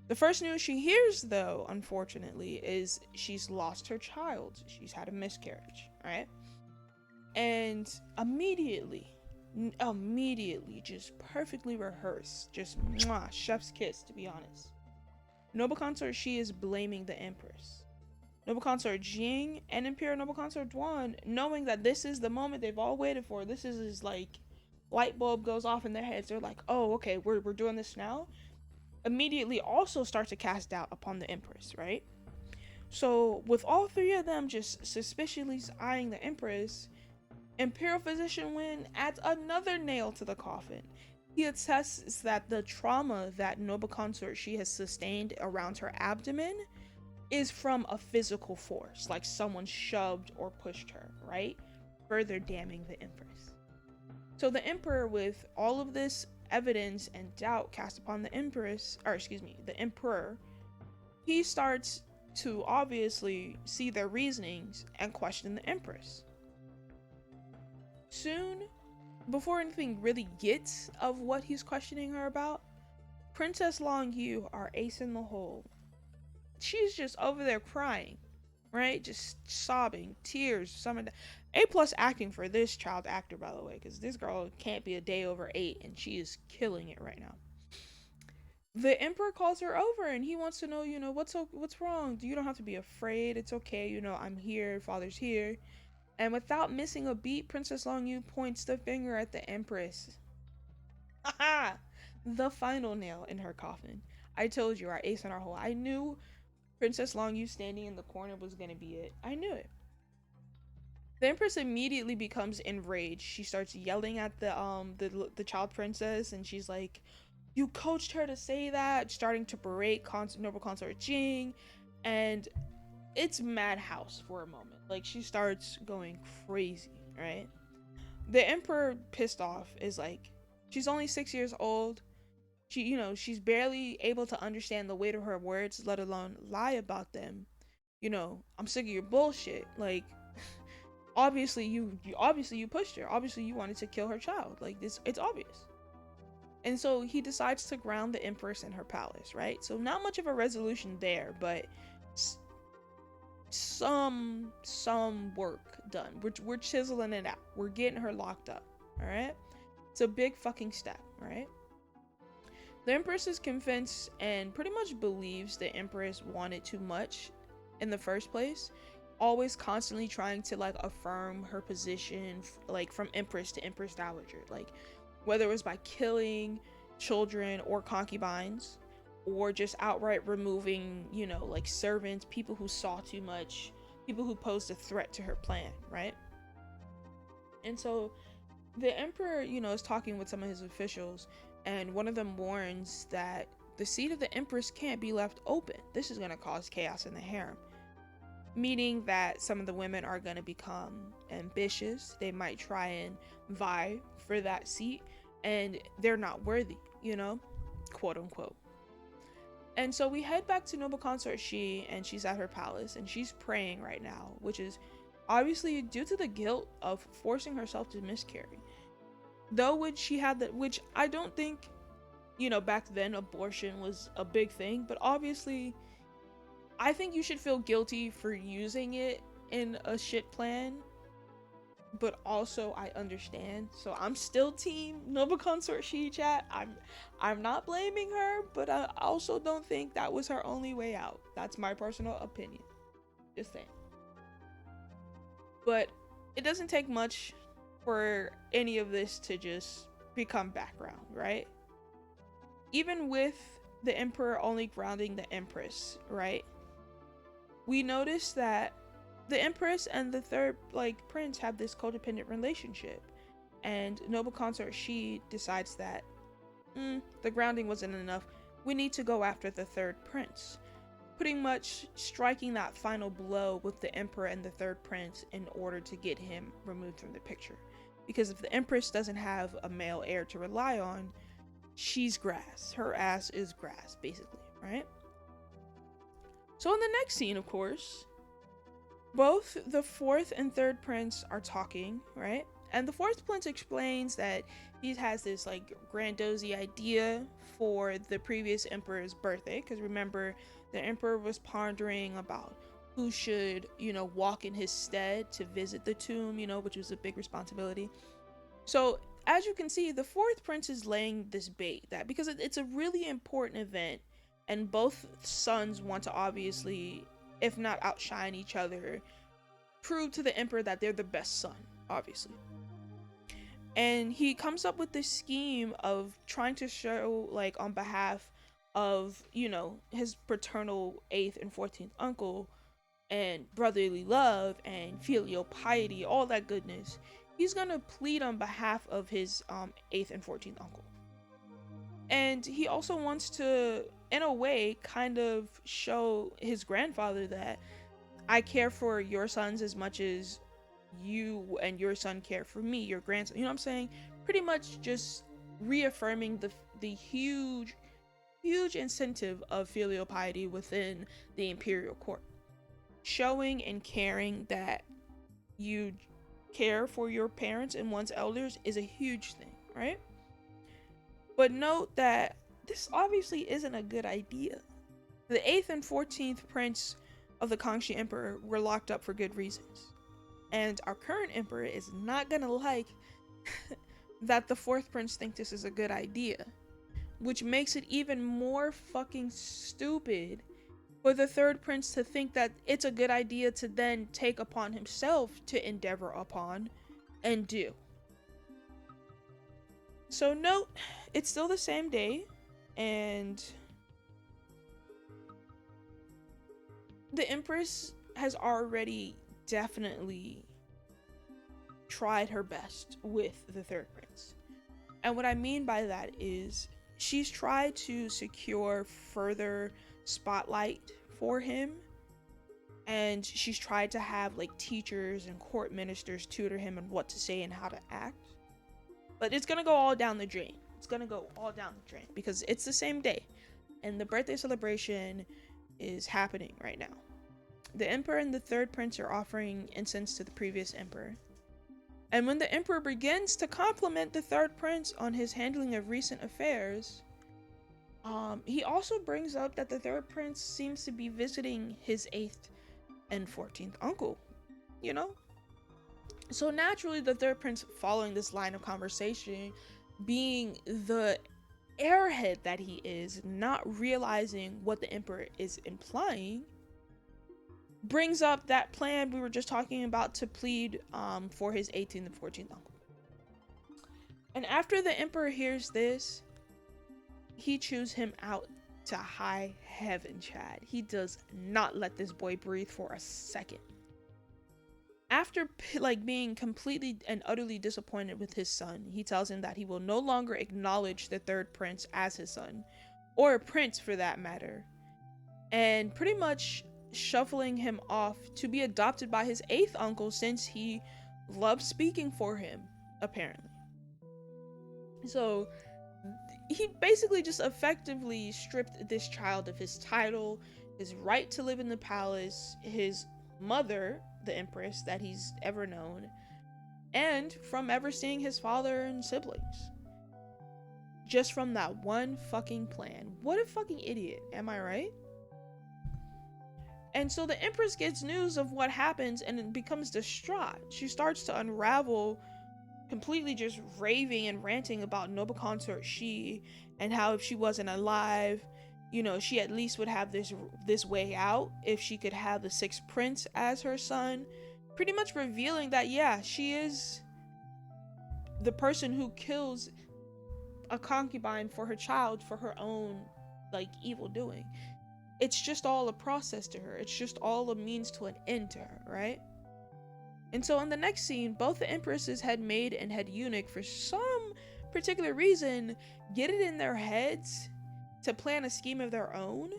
The first news she hears, though, unfortunately, is she's lost her child. She's had a miscarriage, right? And immediately, just perfectly rehearsed, just mwah, chef's kiss, to be honest. Noble Consort Shi is blaming the Empress. Noble Consort Jing and Imperial Noble Consort Duan, knowing that this is the moment they've all waited for, this is like, light bulb goes off in their heads. They're like, oh, okay, we're doing this now. Immediately also start to cast doubt upon the Empress, right? So with all three of them just suspiciously eyeing the Empress, Imperial Physician Wen adds another nail to the coffin. He attests that the trauma that Noble Consort Shi has sustained around her abdomen is from a physical force, like someone shoved or pushed her, right? Further damning the Empress. So the Emperor, with all of this evidence and doubt cast upon the Emperor, he starts to obviously see their reasonings and question the Empress. Soon, before anything really gets of what he's questioning her about, Princess Long Yu, our ace in the hole, she's just over there crying, right? Just sobbing, tears, some of that. A+ acting for this child actor, by the way, because this girl can't be a day over 8, and she is killing it right now. The Emperor calls her over, and he wants to know, you know, what's wrong? You don't have to be afraid. It's okay. You know, I'm here. Father's here. And without missing a beat, Princess Long Yu points the finger at the Empress. Haha! The final nail in her coffin. I told you, our ace in our hole. I knew Princess Long Yu standing in the corner was gonna be it. I knew it. The Empress immediately becomes enraged. She starts yelling at the child princess, and she's like, "You coached her to say that," starting to berate noble consort Jing, and it's madhouse for a moment. Like, she starts going crazy, right? The Emperor, pissed off, is like, she's only 6 years old. She's barely able to understand the weight of her words, let alone lie about them. I'm sick of your bullshit. Like, obviously you pushed her. Obviously you wanted to kill her child. Like, this, it's obvious. And so he decides to ground the Empress in her palace, right? So not much of a resolution there, but some work done. We're chiseling it out. We're getting her locked up, all right? It's a big fucking step, right? The Empress is convinced and pretty much believes the Empress wanted too much in the first place, always constantly trying to like affirm her position, like from Empress to Empress Dowager, like whether it was by killing children or concubines, or just outright removing, like servants, people who saw too much, people who posed a threat to her plan, right? And so the Emperor, is talking with some of his officials, and one of them warns that the seat of the Empress can't be left open. This is going to cause chaos in the harem, meaning that some of the women are going to become ambitious. They might try and vie for that seat, and they're not worthy, quote unquote. And so we head back to noble consort Shi, and she's at her palace, and she's praying right now, which is obviously due to the guilt of forcing herself to miscarry. Though which I don't think, back then abortion was a big thing, but obviously I think you should feel guilty for using it in a shit plan. But also I understand, so I'm still team noble consort Shi, chat. I'm not blaming her, but I also don't think that was her only way out. That's my personal opinion, just saying. But it doesn't take much for any of this to just become background, right? Even with the Emperor only grounding the Empress, right? We notice that the Empress and the third prince have this codependent relationship, and noble consort Shi decides that the grounding wasn't enough. We need to go after the third prince, pretty much striking that final blow with the Emperor and the third prince in order to get him removed from the picture. Because if the Empress doesn't have a male heir to rely on, she's grass. Her ass is grass, basically, right? So in the next scene, of course, both the fourth and third prince are talking, right? And the fourth prince explains that he has this grandiose idea for the previous emperor's birthday, because remember, the emperor was pondering about who should, walk in his stead to visit the tomb, which was a big responsibility. So as you can see, the fourth prince is laying this bait, that because it's a really important event, and both sons want to obviously, if not outshine each other, prove to the emperor that they're the best son, obviously. And he comes up with this scheme of trying to show, on behalf of, his paternal 8th and 14th uncle, and brotherly love and filial piety, all that goodness, he's gonna plead on behalf of his 8th and 14th uncle. And he also wants to, in a way, kind of show his grandfather that I care for your sons as much as you and your son care for me, your grandson. You know what I'm saying? Pretty much just reaffirming the huge incentive of filial piety within the imperial court. Showing and caring that you care for your parents and one's elders is a huge thing, right? But note that this obviously isn't a good idea. The 8th and 14th prince of the Kangxi Emperor were locked up for good reasons. And our current emperor is not gonna like that the 4th prince think this is a good idea, which makes it even more fucking stupid for the third prince to think that it's a good idea to then take upon himself to endeavor upon and do. So note, it's still the same day, and the Empress has already definitely tried her best with the third prince. And what I mean by that is she's tried to secure further spotlight for him, and she's tried to have like teachers and court ministers tutor him on what to say and how to act. But it's gonna go all down the drain. It's gonna go all down the drain because it's the same day, and the birthday celebration is happening right now. The emperor and the third prince are offering incense to the previous emperor. And when the emperor begins to compliment the third prince on his handling of recent affairs, he also brings up that the third prince seems to be visiting his 8th and 14th uncle, you know? So naturally, the third prince, following this line of conversation, being the airhead that he is, not realizing what the emperor is implying, brings up that plan we were just talking about to plead for his 18th and 14th uncle. And after the emperor hears this, he chews him out to high heaven, Chad. He does not let this boy breathe for a second. After being completely and utterly disappointed with his son, he tells him that he will no longer acknowledge the third prince as his son, or a prince for that matter, and pretty much shuffling him off to be adopted by his 8th uncle since he loves speaking for him, apparently. So he basically just effectively stripped this child of his title, his right to live in the palace, his mother, the empress, that he's ever known, and from ever seeing his father and siblings. Just from that one fucking plan. What a fucking idiot, am I right? And so the empress gets news of what happens and becomes distraught. She starts to unravel, completely just raving and ranting about noble consort Shi, and how if she wasn't alive, you know, she at least would have this way out if she could have the 6th prince as her son, pretty much revealing that, yeah, she is the person who kills a concubine for her child for her own evil doing. It's just all a process to her. It's just all a means to an end to her, right? And so in the next scene, both the empresses, head maid and head eunuch, for some particular reason, get it in their heads to plan a scheme of their own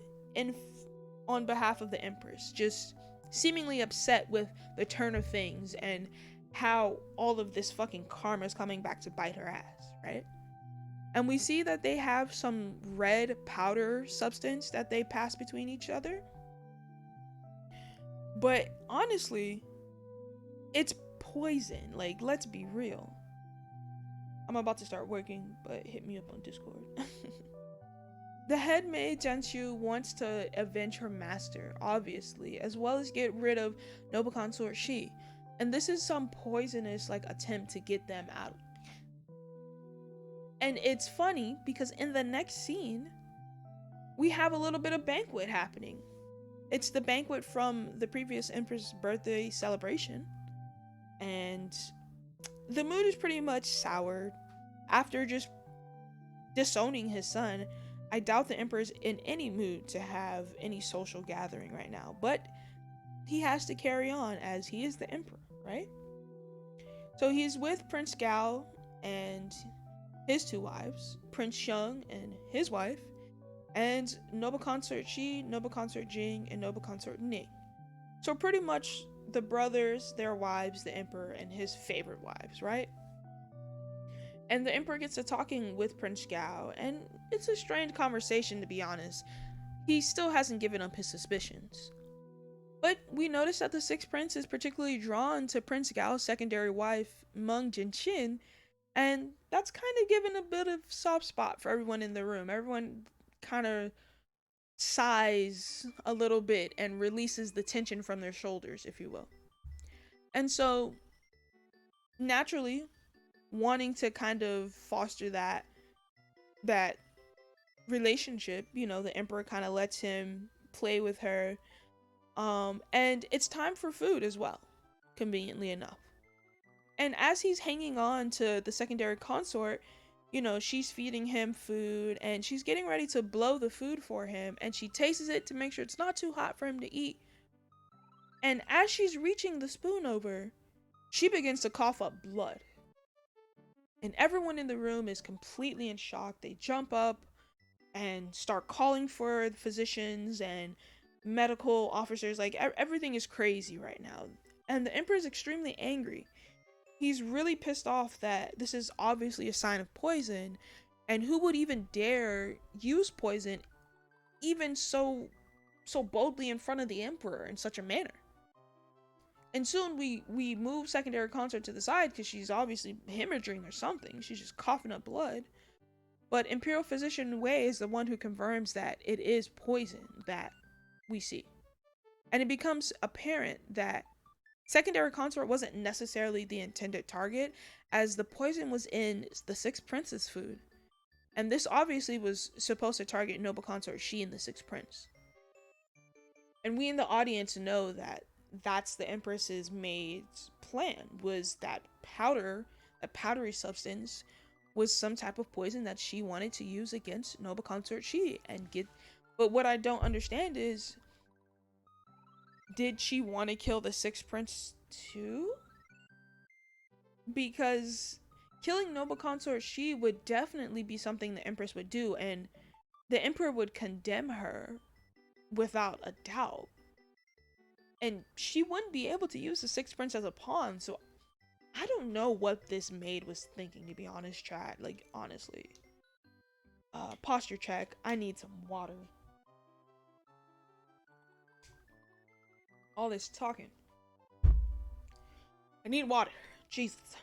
on behalf of the empress, just seemingly upset with the turn of things and how all of this fucking karma is coming back to bite her ass, right? And we see that they have some red powder substance that they pass between each other. But honestly, it's poison. Let's be real. I'm about to start working, but hit me up on Discord. The head maid Jianxu wants to avenge her master, obviously, as well as get rid of noble consort Shi. And this is some poisonous attempt to get them out. And it's funny because in the next scene, we have a little bit of banquet happening. It's the banquet from the previous empress' birthday celebration. And the mood is pretty much soured. After just disowning his son, I doubt the emperor's in any mood to have any social gathering right now. But he has to carry on as he is the emperor, right? So he's with Prince Gao and his 2 wives, Prince Xiang and his wife, and noble consort Shi, noble consort Jing, and noble consort Ning. So pretty much the brothers, their wives, the emperor, and his favorite wives, right? And the emperor gets to talking with Prince Gao, and it's a strange conversation, to be honest. He still hasn't given up his suspicions. But we notice that the 6th prince is particularly drawn to Prince Gao's secondary wife, Meng Jinqin, and that's kind of given a bit of soft spot for everyone in the room. Everyone kind of sighs a little bit and releases the tension from their shoulders, if you will. And so, naturally, wanting to kind of foster that relationship, the emperor kind of lets him play with her. And it's time for food as well, conveniently enough. And as he's hanging on to the secondary consort, you know, she's feeding him food and she's getting ready to blow the food for him, and she tastes it to make sure it's not too hot for him to eat. And as she's reaching the spoon over, she begins to cough up blood. And everyone in the room is completely in shock. They jump up and start calling for the physicians and medical officers. Like, everything is crazy right now. And the emperor is extremely angry. He's really pissed off that this is obviously a sign of poison, and who would even dare use poison even so boldly in front of the emperor in such a manner. And soon we move secondary consort to the side because she's obviously hemorrhaging or something. She's just coughing up blood. But Imperial Physician Wei is the one who confirms that it is poison that we see. And it becomes apparent that secondary consort wasn't necessarily the intended target, as the poison was in the Sixth Prince's food. And this obviously was supposed to target noble consort Shi and the Sixth Prince. And we in the audience know that that's the Empress's maid's plan, was that powdery substance was some type of poison that she wanted to use against noble consort Shi and get. But what I don't understand is, did she want to kill the Sixth Prince too? Because killing noble consort Shi would definitely be something the Empress would do, and the Emperor would condemn her without a doubt. And she wouldn't be able to use the Sixth Prince as a pawn, so I don't know what this maid was thinking, to be honest, chat. Like, honestly. Posture check. I need some water. All this talking. I need water. Jesus.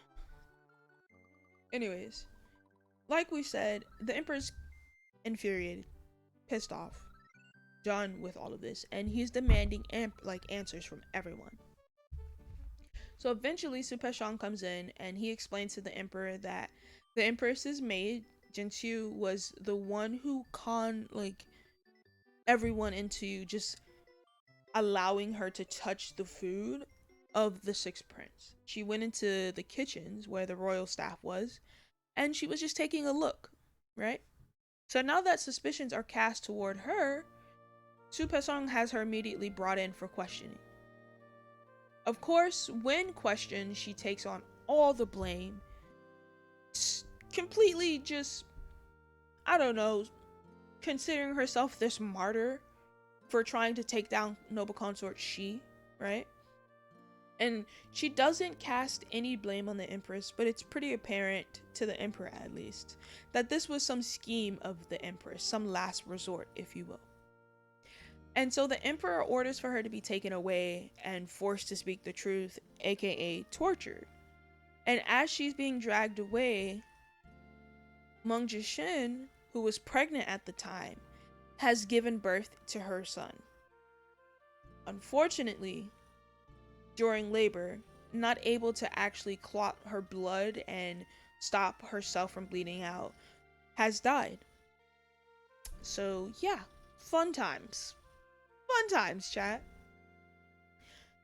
Anyways, like we said, the Emperor's infuriated, pissed off, done with all of this, and he's demanding answers from everyone. So eventually Su Peixiang comes in and he explains to the Emperor that the Empress's maid, Jinxiu, was the one who conned everyone into just allowing her to touch the food of the Sixth Prince. She went into the kitchens where the royal staff was, and she was just taking a look, right? So now that suspicions are cast toward her, Su Peixiang has her immediately brought in for questioning. Of course, when questioned, she takes on all the blame, completely just, I don't know, considering herself this martyr for trying to take down noble consort Shi, right? And she doesn't cast any blame on the Empress, but it's pretty apparent to the Emperor, at least, that this was some scheme of the Empress, some last resort, if you will. And so the Emperor orders for her to be taken away and forced to speak the truth, aka tortured. And as she's being dragged away, Meng Jixin, who was pregnant at the time, has given birth to her son. Unfortunately, during labor, not able to actually clot her blood and stop herself from bleeding out, has died. So yeah, fun times. Fun times, chat.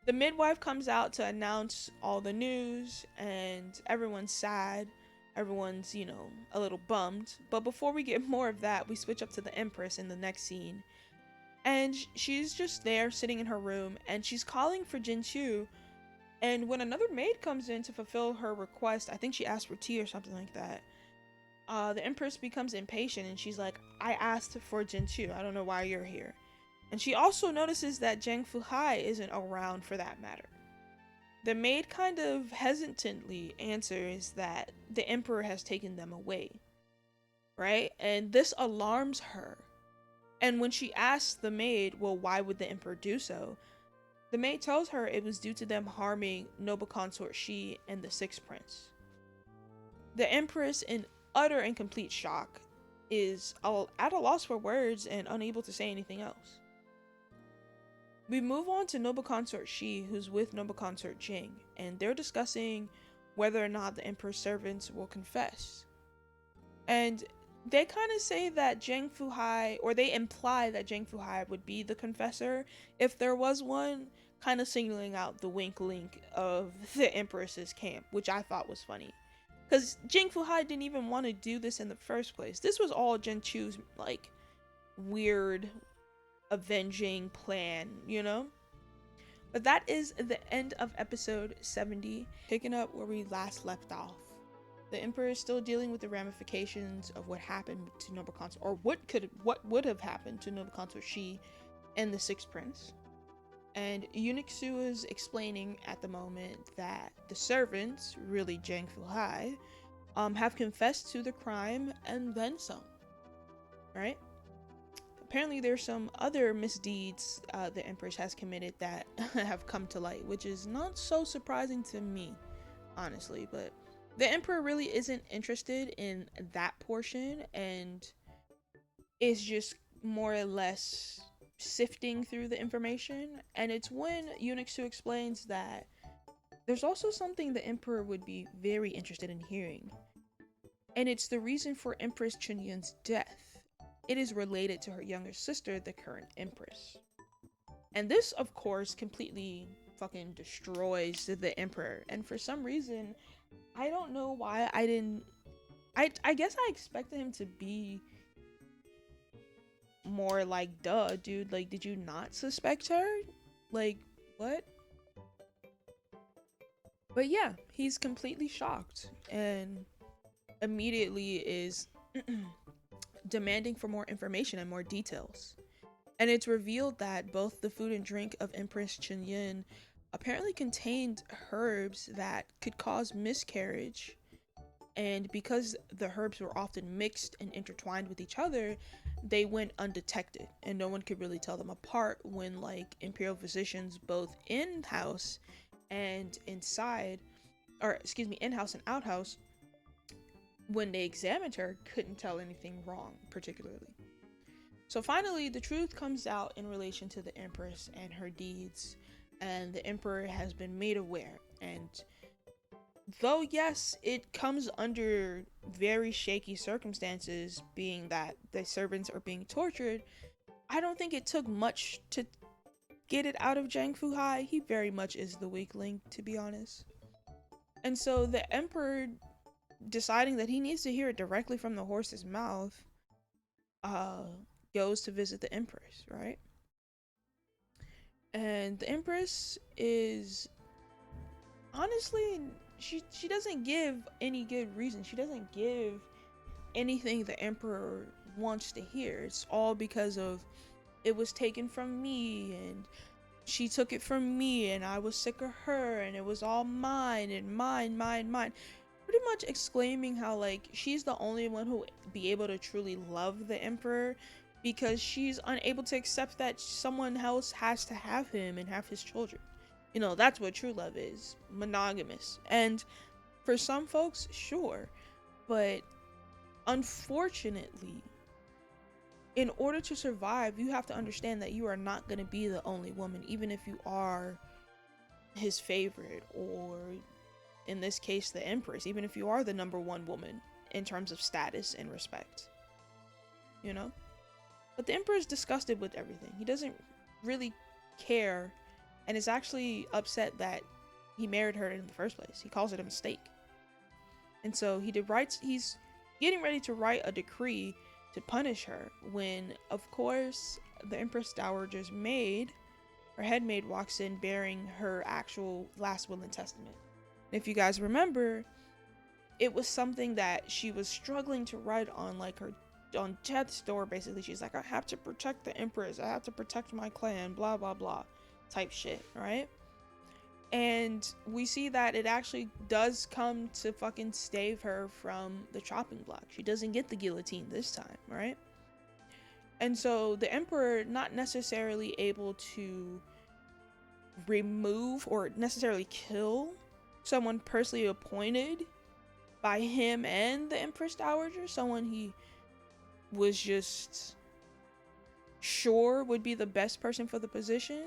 The midwife comes out to announce all the news, and everyone's sad. Everyone's, a little bummed. But before we get more of that, we switch up to the Empress in the next scene. And she's just there sitting in her room, and she's calling for Jinxiu. And when another maid comes in to fulfill her request, I think she asked for tea or something like that, the Empress becomes impatient, and she's like, I asked for Jinxiu. I don't know why you're here. And she also notices that Zhang Fuhai isn't around, for that matter. The maid kind of hesitantly answers that the Emperor has taken them away, right? And this alarms her. And when she asks the maid, well, why would the Emperor do so? The maid tells her it was due to them harming noble consort Shi and the Sixth Prince. The Empress, in utter and complete shock, is at a loss for words and unable to say anything else. We move on to noble consort Shi, who's with noble consort Jing, and they're discussing whether or not the Emperor's servants will confess. And They kind of say that Zhang Fuhai, or they imply that Zhang Fuhai would be the confessor if there was one, kind of signaling out the wink link of the Empress's camp, which I thought was funny. Because Zhang Fuhai didn't even want to do this in the first place. This was all Zhen Chu's, like, weird avenging plan, you know? But that is the end of episode 70, picking up where we last left off. The Emperor is still dealing with the ramifications of what happened to Noble Consort, or what would have happened to Noble Consort Shi and the Sixth Prince. And Eunuch Su is explaining at the moment that the servants, really Zhang Fuhai, have confessed to the crime and then some, right? Apparently there's some other misdeeds the Empress has committed that have come to light, which is not so surprising to me, honestly, but the Emperor really isn't interested in that portion and is just more or less sifting through the information. And it's when Eunuch Su explains that there's also something the Emperor would be very interested in hearing, and it's the reason for Empress Chunyun's death. It is related to her younger sister, the current Empress. And this, of course, completely fucking destroys the Emperor. And for some reason, I don't know why I guess I expected him to be more like, duh, dude, like, did you not suspect her? Like, what? But yeah, he's completely shocked and immediately is demanding for more information and more details. And it's revealed that both the food and drink of Empress Chunyun apparently contained herbs that could cause miscarriage, and because the herbs were often mixed and intertwined with each other, they went undetected and no one could really tell them apart when, like, imperial physicians both in-house and inside, or excuse me, in-house and out-house, when they examined her, couldn't tell anything wrong particularly. So finally, the truth comes out in relation to the Empress and her deeds, and the Emperor has been made aware. And though, yes, it comes under very shaky circumstances, being that the servants are being tortured, I don't think it took much to get it out of Zhang Fuhai. He very much is the weak link, to be honest. And so the Emperor, deciding that he needs to hear it directly from the horse's mouth, goes to visit the Empress, right? And the Empress is honestly, she doesn't give any good reason. She doesn't give anything the Emperor wants to hear. It's all because of, it was taken from me, and she took it from me, and I was sick of her, and it was all mine, and mine. Pretty much exclaiming how, like, she's the only one who would be able to truly love the Emperor, because she's unable to accept that someone else has to have him and have his children. You know, that's what true love is, monogamous. And for some folks, sure, but unfortunately, in order to survive, you have to understand that you are not going to be the only woman, even if you are his favorite, or in this case, the Empress, even if you are the number one woman in terms of status and respect, you know? But the Emperor is disgusted with everything. He doesn't really care, and is actually upset that he married her in the first place. He calls it a mistake. And so he's getting ready to write a decree to punish her, when, of course, the Empress Dowager's maid, her head maid, walks in bearing her actual last will and testament. And if you guys remember, it was something that she was struggling to write on, like, her on death's door, basically. She's like, I have to protect the Empress, I have to protect my clan, blah blah blah type shit, right? And we see that it actually does come to fucking save her from the chopping block. She doesn't get the guillotine this time, right? And so the Emperor, not necessarily able to remove or necessarily kill someone personally appointed by him and the Empress Dowager, someone he was just sure would be the best person for the position,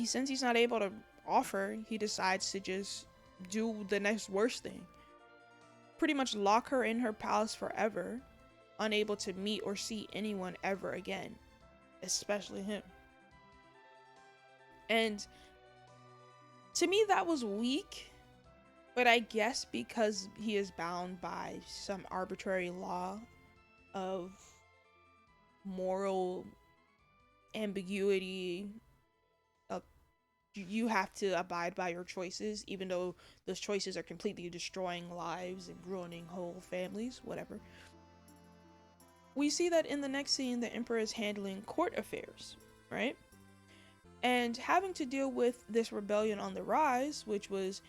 since he's not able to offer, he decides to just do the next worst thing. Pretty much lock her in her palace forever, unable to meet or see anyone ever again, especially him. And to me, that was weak, but I guess because he is bound by some arbitrary law of moral ambiguity, uh, you have to abide by your choices, even though those choices are completely destroying lives and ruining whole families, whatever. We see that in the next scene, the emperor is handling court affairs, right? And having to deal with this rebellion on the rise, which was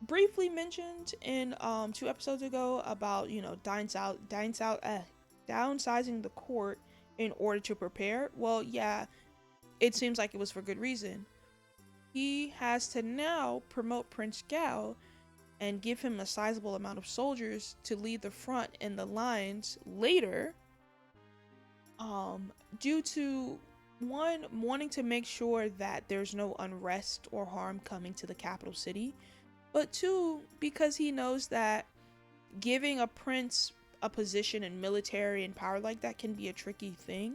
briefly mentioned in 2 episodes ago about, you know, downsizing the court in order to prepare. Well, yeah, it seems like it was for good reason. He has to now promote Prince Gao and give him a sizable amount of soldiers to lead the front in the lines later, due to one, wanting to make sure that there's no unrest or harm coming to the capital city, but two, because he knows that giving a prince a position in military and power like that can be a tricky thing.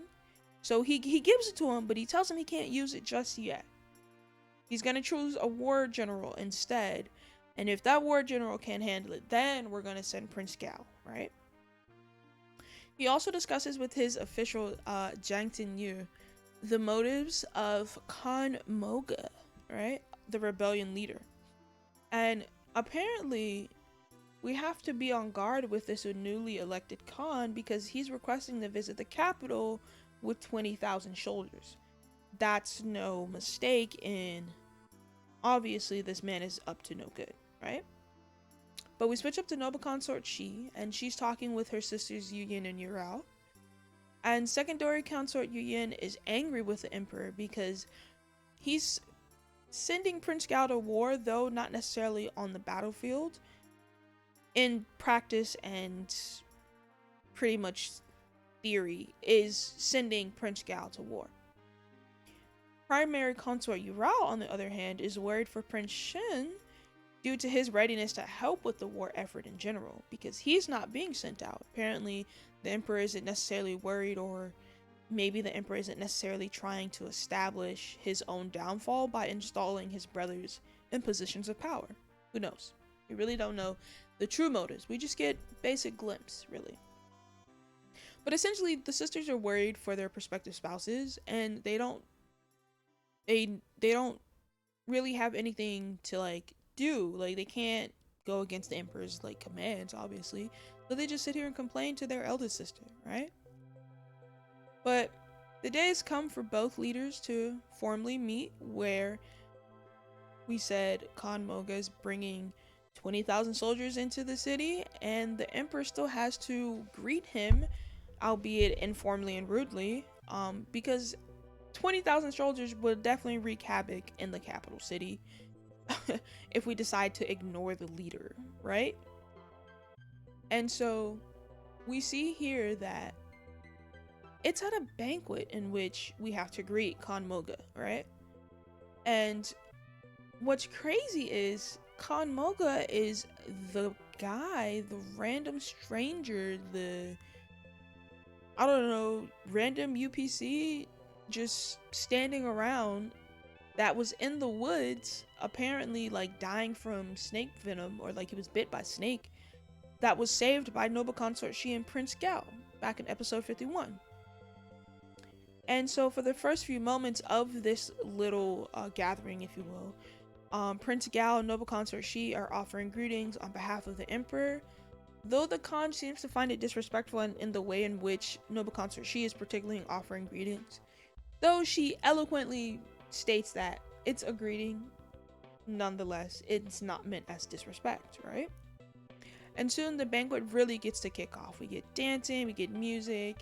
So he gives it to him, but he tells him he can't use it just yet. He's gonna choose a war general instead, and if that war general can't handle it, then we're gonna send Prince Gao, right? He also discusses with his official Jiang Tinyu the motives of Khan Moga, right? The rebellion leader. And apparently, we have to be on guard with this newly elected Khan because he's requesting to visit the capital with 20,000 soldiers. That's no mistake in, obviously this man is up to no good, right? But we switch up to noble consort Shi, and she's talking with her sisters Yu Yin and Yurao. And secondary consort Yu Yin is angry with the emperor because he's sending Prince Gao to war, though not necessarily on the battlefield. In practice and pretty much theory, is sending Prince Gao to war. Primary consort Yurao, on the other hand, is worried for Prince Shen due to his readiness to help with the war effort in general, because he's not being sent out. Apparently, the emperor isn't necessarily worried, or maybe the emperor isn't necessarily trying to establish his own downfall by installing his brothers in positions of power. Who knows? We really don't know the true motives. We just get basic glimpse, really. But essentially, the sisters are worried for their prospective spouses, and they don't really have anything to like do. Like, they can't go against the emperor's like commands, obviously. So they just sit here and complain to their eldest sister, right? But the day has come for both leaders to formally meet, where we said Khan Moga is bringing 20,000 soldiers into the city, and the emperor still has to greet him, albeit informally and rudely, because 20,000 soldiers would definitely wreak havoc in the capital city if we decide to ignore the leader, right? And so we see here that it's at a banquet in which we have to greet Khan Moga, right? And what's crazy is Khan Moga is the guy, the random stranger, I don't know, random UPC just standing around that was in the woods, apparently like dying from snake venom, or like he was bit by snake, that was saved by noble consort Shi and Prince Gao back in episode 51. And so for the first few moments of this little gathering, if you will, Prince Gao and noble consort Shi are offering greetings on behalf of the emperor, though the Khan seems to find it disrespectful in the way in which noble consort Shi is particularly offering greetings, though she eloquently states that it's a greeting. Nonetheless, it's not meant as disrespect, right? And soon the banquet really gets to kick off. We get dancing, we get music,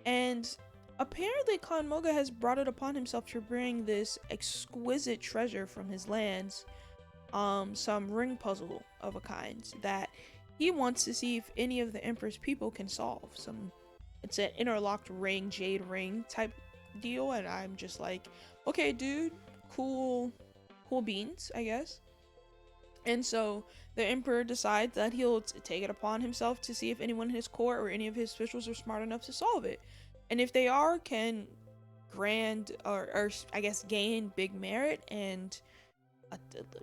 and apparently Khan Moga has brought it upon himself to bring this exquisite treasure from his lands, some ring puzzle of a kind that he wants to see if any of the emperor's people can solve. It's an interlocked ring, jade ring type deal, and I'm just like, okay, dude, cool beans, I guess. And so the emperor decides that he'll take it upon himself to see if anyone in his court or any of his officials are smart enough to solve it. And if they are, can or I guess gain big merit and uh,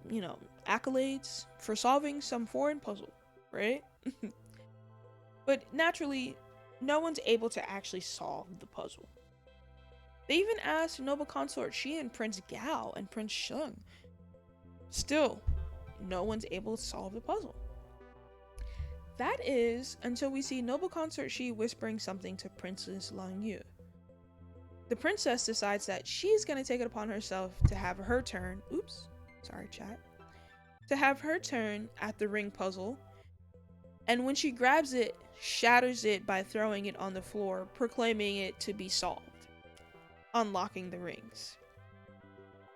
you know, accolades for solving some foreign puzzle, right? But naturally, no one's able to actually solve the puzzle. They even asked noble consort Shi and Prince Gao and Prince Sheng. Still, no one's able to solve the puzzle. That is until we see noble consort Shi whispering something to Princess Lang Yu. The princess decides that she's going to take it upon herself to have her turn. Oops, sorry chat. To have her turn at the ring puzzle. And when she grabs it, shatters it by throwing it on the floor, proclaiming it to be solved, unlocking the rings.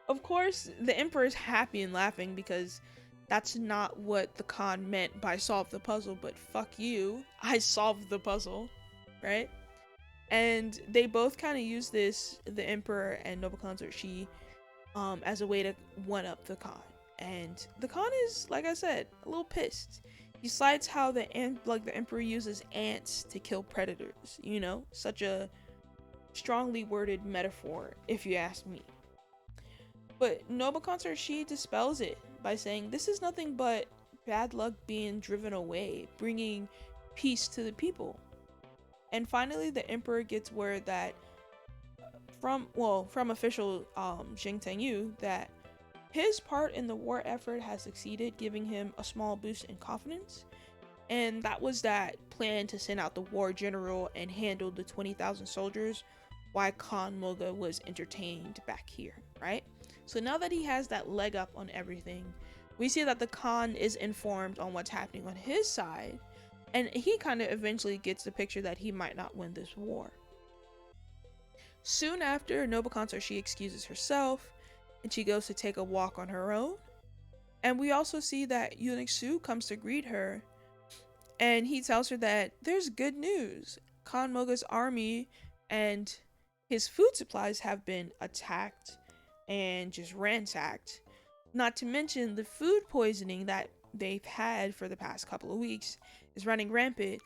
Of course, the emperor is happy and laughing because that's not what the Khan meant by solve the puzzle, but fuck you, I solved the puzzle, right? And they both kind of use this, the emperor and noble consort Shi, as a way to one-up the Khan. And the Khan is, like I said, a little pissed. He cites how the emperor uses ants to kill predators, you know? Such a strongly worded metaphor, if you ask me. But noble consort Shi dispels it by saying this is nothing but bad luck being driven away, bringing peace to the people. And finally, the emperor gets word that from official Jing Tengyu that his part in the war effort has succeeded, giving him a small boost in confidence. And that was that plan to send out the war general and handle the 20,000 soldiers while Khan Moga was entertained back here, right? So now that he has that leg up on everything, we see that the Khan is informed on what's happening on his side, and he kind of eventually gets the picture that he might not win this war. Soon after, noble consort Shi excuses herself, and she goes to take a walk on her own. And we also see that Eunuch Su comes to greet her, and he tells her that there's good news. Khan Moga's army and his food supplies have been attacked and just ransacked. Not to mention the food poisoning that they've had for the past couple of weeks is running rampant,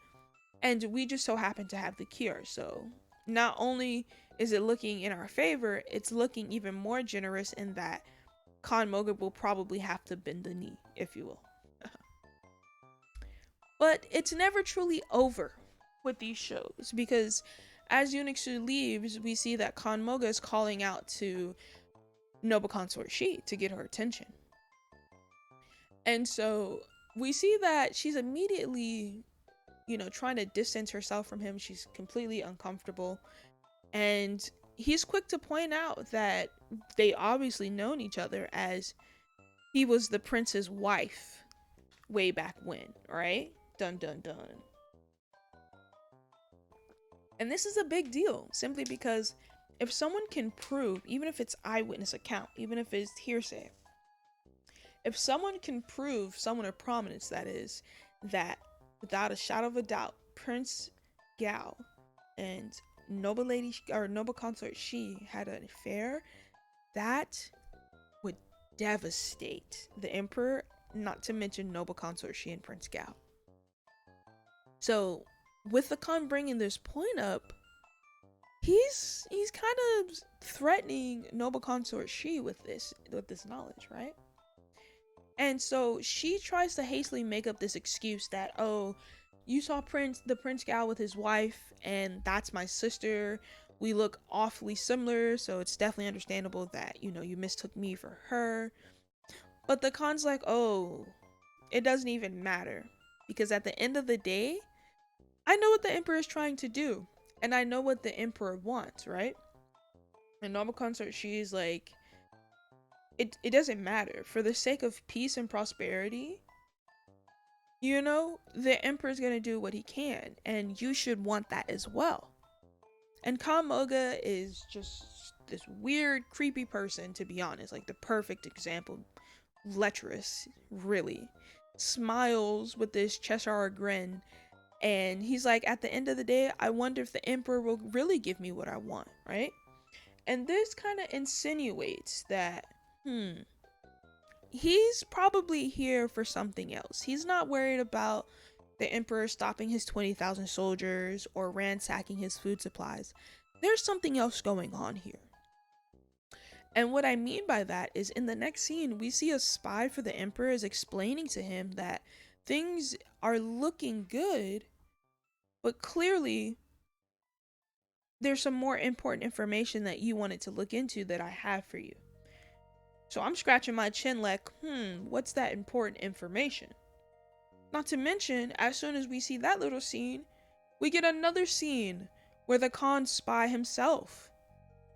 and we just so happen to have the cure. So not only is it looking in our favor, it's looking even more generous in that Khan Moga will probably have to bend the knee, if you will. But it's never truly over with these shows, because as Eunuch Su leaves, we see that Khan Moga is calling out to noble consort Shi to get her attention. And so we see that she's immediately, trying to distance herself from him. She's completely uncomfortable. And he's quick to point out that they obviously known each other, as he was the prince's wife way back when, right? Dun dun dun. And this is a big deal, simply because if someone can prove, even if it's eyewitness account, even if it's hearsay, if someone can prove, someone of prominence that is, that without a shadow of a doubt, Prince Gao and noble consort Shi had an affair, that would devastate the emperor, not to mention noble consort Shi and Prince Gao. So with the Khan bringing this point up, he's kind of threatening noble consort Shi with this knowledge, right? And so she tries to hastily make up this excuse that, oh, you saw the Prince Gao with his wife, and that's my sister. We look awfully similar, so it's definitely understandable that, you mistook me for her. But the Khan's like, oh, it doesn't even matter, because at the end of the day, I know what the emperor is trying to do, and I know what the emperor wants, right? And noble consort Shi is like, it doesn't matter. For the sake of peace and prosperity, the emperor's gonna do what he can, and you should want that as well. And Khan Moga is just this weird, creepy person, to be honest, like the perfect example. Lecherous, really. Smiles with this Cheshire grin, and he's like, at the end of the day, I wonder if the emperor will really give me what I want, right? And this kind of insinuates that, he's probably here for something else. He's not worried about the emperor stopping his 20,000 soldiers or ransacking his food supplies. There's something else going on here. And what I mean by that is in the next scene, we see a spy for the emperor is explaining to him that things are looking good, but clearly there's some more important information that you wanted to look into that I have for you. So I'm scratching my chin like, what's that important information? Not to mention, as soon as we see that little scene, we get another scene where the Khan spy himself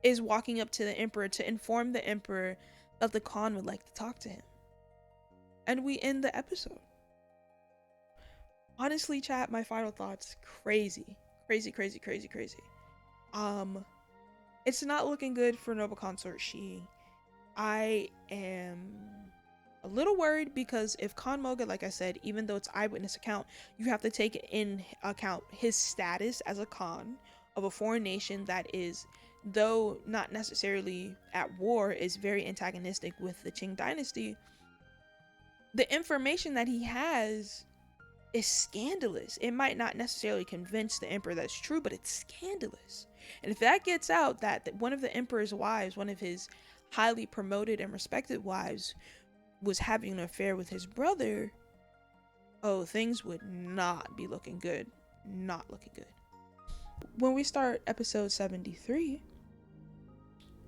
is walking up to the emperor to inform the emperor that the Khan would like to talk to him. And we end the episode. Honestly, chat, my final thoughts, crazy. It's not looking good for Noble Consort Shi. I am a little worried because if Khan Moga, like I said, even though it's eyewitness account, you have to take in account his status as a Khan of a foreign nation that is, though not necessarily at war, is very antagonistic with the Qing dynasty. The information that he has is scandalous. It might not necessarily convince the emperor that's true, but it's scandalous. And if that gets out that one of the emperor's wives, one of his highly promoted and respected wives, was having an affair with his brother, oh, things would not be looking good. Not looking good. When we start episode 73,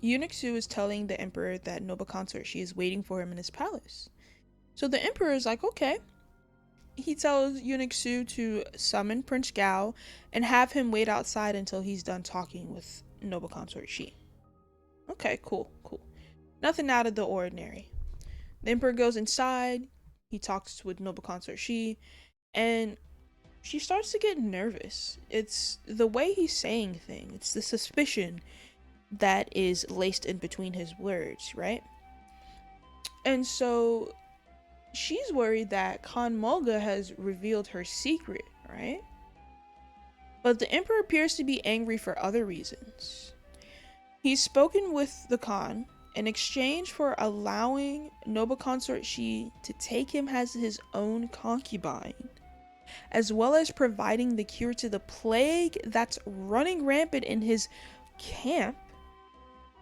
Eunuch Su is telling the emperor that Noble Consort Shi is waiting for him in his palace. So the emperor is like, okay. He tells Eunuch Su to summon Prince Gao and have him wait outside until he's done talking with Noble Consort Shi. Okay, cool. Nothing out of the ordinary. The emperor goes inside, he talks with Noble Consort Shi, and she starts to get nervous. It's the way he's saying things, it's the suspicion that is laced in between his words, right? And so she's worried that Khan Mulga has revealed her secret, right? But the emperor appears to be angry for other reasons. He's spoken with the Khan in exchange for allowing Noble Consort Shi to take him as his own concubine, as well as providing the cure to the plague that's running rampant in his camp.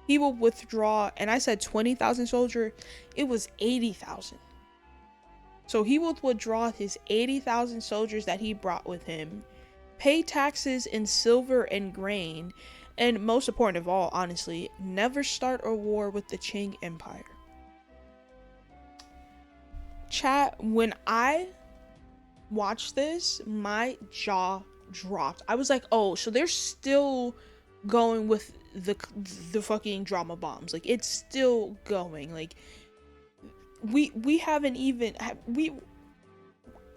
He will withdraw, and I said 20,000 soldier, it was 80,000. So he will withdraw his 80,000 soldiers that he brought with him, pay taxes in silver and grain, and most important of all, honestly, never start a war with the Qing Empire. Chat, when I watched this, my jaw dropped. I was like, oh, so they're still going with the fucking drama bombs. Like, it's still going. Like, we haven't even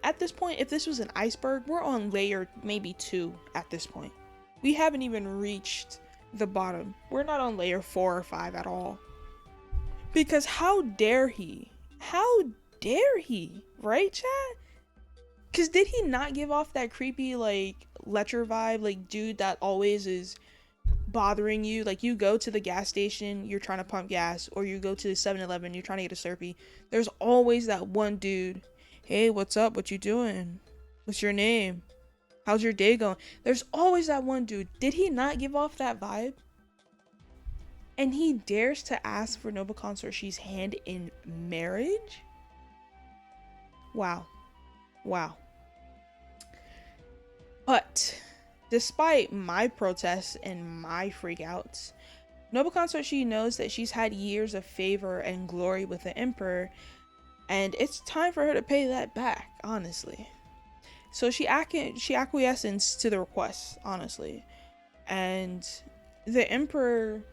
at this point, if this was an iceberg, we're on layer maybe 2 at this point. We haven't even reached the bottom. We're not on layer 4 or 5 at all. Because how dare he, right, chat? Because did he not give off that creepy, like, lecher vibe, like, dude that always is bothering you? Like, you go to the gas station, you're trying to pump gas, or you go to the 7-Eleven, you're trying to get a Slurpee. There's always that one dude. Hey, what's up? What you doing? What's your name? How's your day going? There's always that one dude. Did he not give off that vibe? And he dares to ask for Noble Consort Shi's hand in marriage? Wow. But despite my protests and my freakouts, Noble Consort Shi knows that she's had years of favor and glory with the emperor, and it's time for her to pay that back, honestly. So she acquiesces to the request, honestly, and the emperor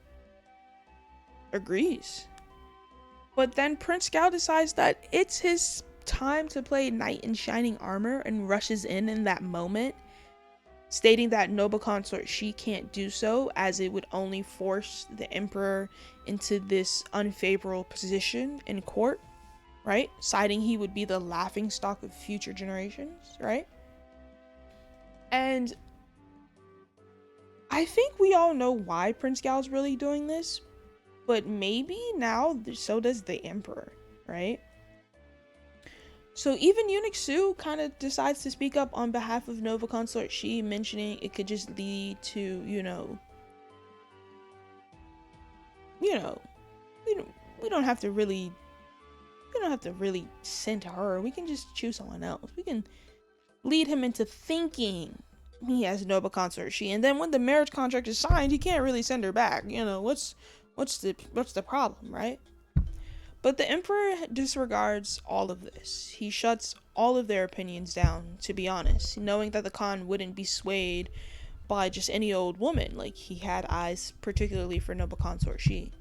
agrees. But then Prince Gao decides that it's his time to play knight in shining armor and rushes in that moment, stating that Noble Consort Shi can't do so as it would only force the emperor into this unfavorable position in court, right? Citing he would be the laughingstock of future generations, right? And I think we all know why Prince Gao's really doing this, but maybe now so does the emperor. right? So even eunuch Su kind of decides to speak up on behalf of Nova Consort Shi, mentioning it could just lead to, you know, we don't, we don't have to really, we don't have to really send her. We can just choose someone else. We can lead him into thinking he has Nova Consort Shi, and then when the marriage contract is signed, he can't really send her back. What's the problem, right? But the emperor disregards all of this. He shuts all of their opinions down, to be honest, knowing that the Khan wouldn't be swayed by just any old woman. Like, he had eyes particularly for Noble Consort Shi.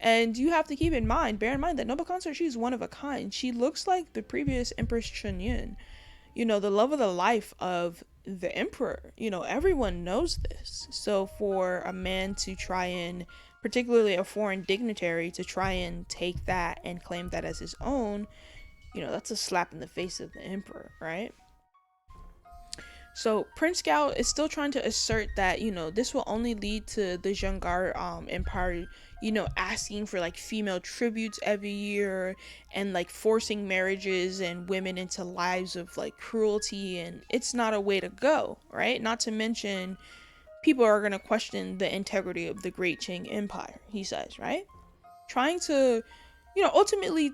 And you have to bear in mind that Noble Consort Shi is one of a kind. She looks like the previous Empress Chen Yun, the love of the life of the emperor. Everyone knows this. So for a man to try and, particularly a foreign dignitary, to try and take that and claim that as his own, that's a slap in the face of the emperor, right? So Prince Gao is still trying to assert that, this will only lead to the Zhenggar Empire, asking for like female tributes every year and like forcing marriages and women into lives of like cruelty, and it's not a way to go, right? Not to mention, people are going to question the integrity of the Great Qing Empire, he says, right? Trying to, ultimately,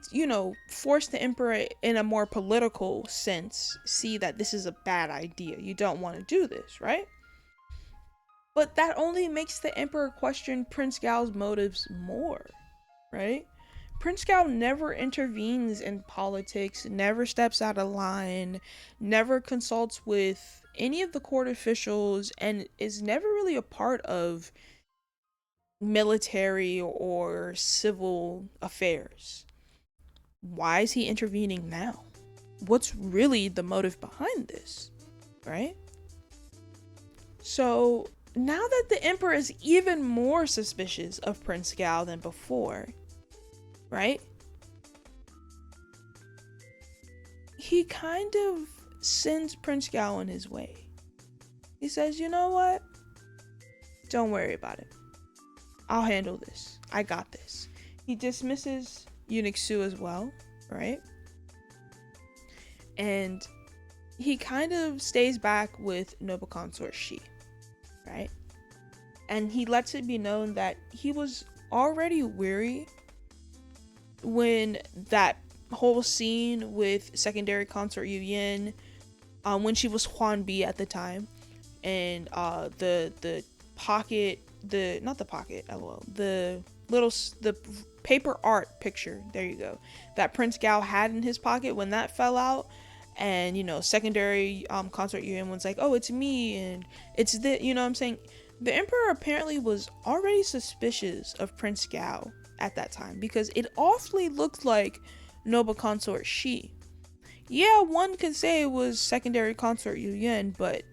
force the emperor in a more political sense, see that this is a bad idea. You don't want to do this, right? But that only makes the emperor question Prince Gao's motives more, right? Prince Gao never intervenes in politics, never steps out of line, never consults with any of the court officials, and is never really a part of military or civil affairs. Why is he intervening now? What's really the motive behind this, right? So now that the emperor is even more suspicious of Prince Gao than before, right? He kind of sends Prince Gao on his way. He says, you know what? Don't worry about it. I'll handle this. I got this. He dismisses eunuch Su as well, right? And he kind of stays back with Noble Consort Shi, right? And he lets it be known that he was already weary when that whole scene with secondary consort Yu Yin, when she was Huan Bi at the time, and the paper art picture, there you go, that Prince Gao had in his pocket, when that fell out, and secondary consort Yu Yin was like, oh, it's me, and it's the, what I'm saying, the emperor apparently was already suspicious of Prince Gao at that time, because it awfully looked like Noble Consort Shi. Yeah, one could say it was secondary consort Yu Yin, but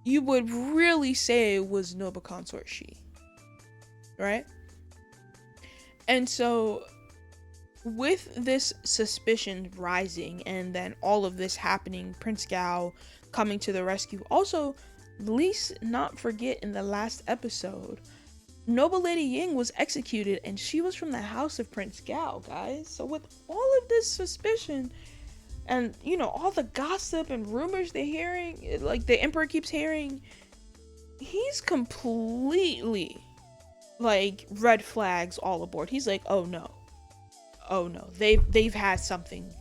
you would really say it was Noble Consort Shi, right? And so with this suspicion rising and then all of this happening, Prince Gao coming to the rescue. Also, least not forget, in the last episode, Noble Lady Ying was executed, and she was from the house of Prince Gao, guys. So with all of this suspicion and, all the gossip and rumors they're hearing, like the emperor keeps hearing, he's completely, like, red flags all aboard. He's like, oh no, they've had something.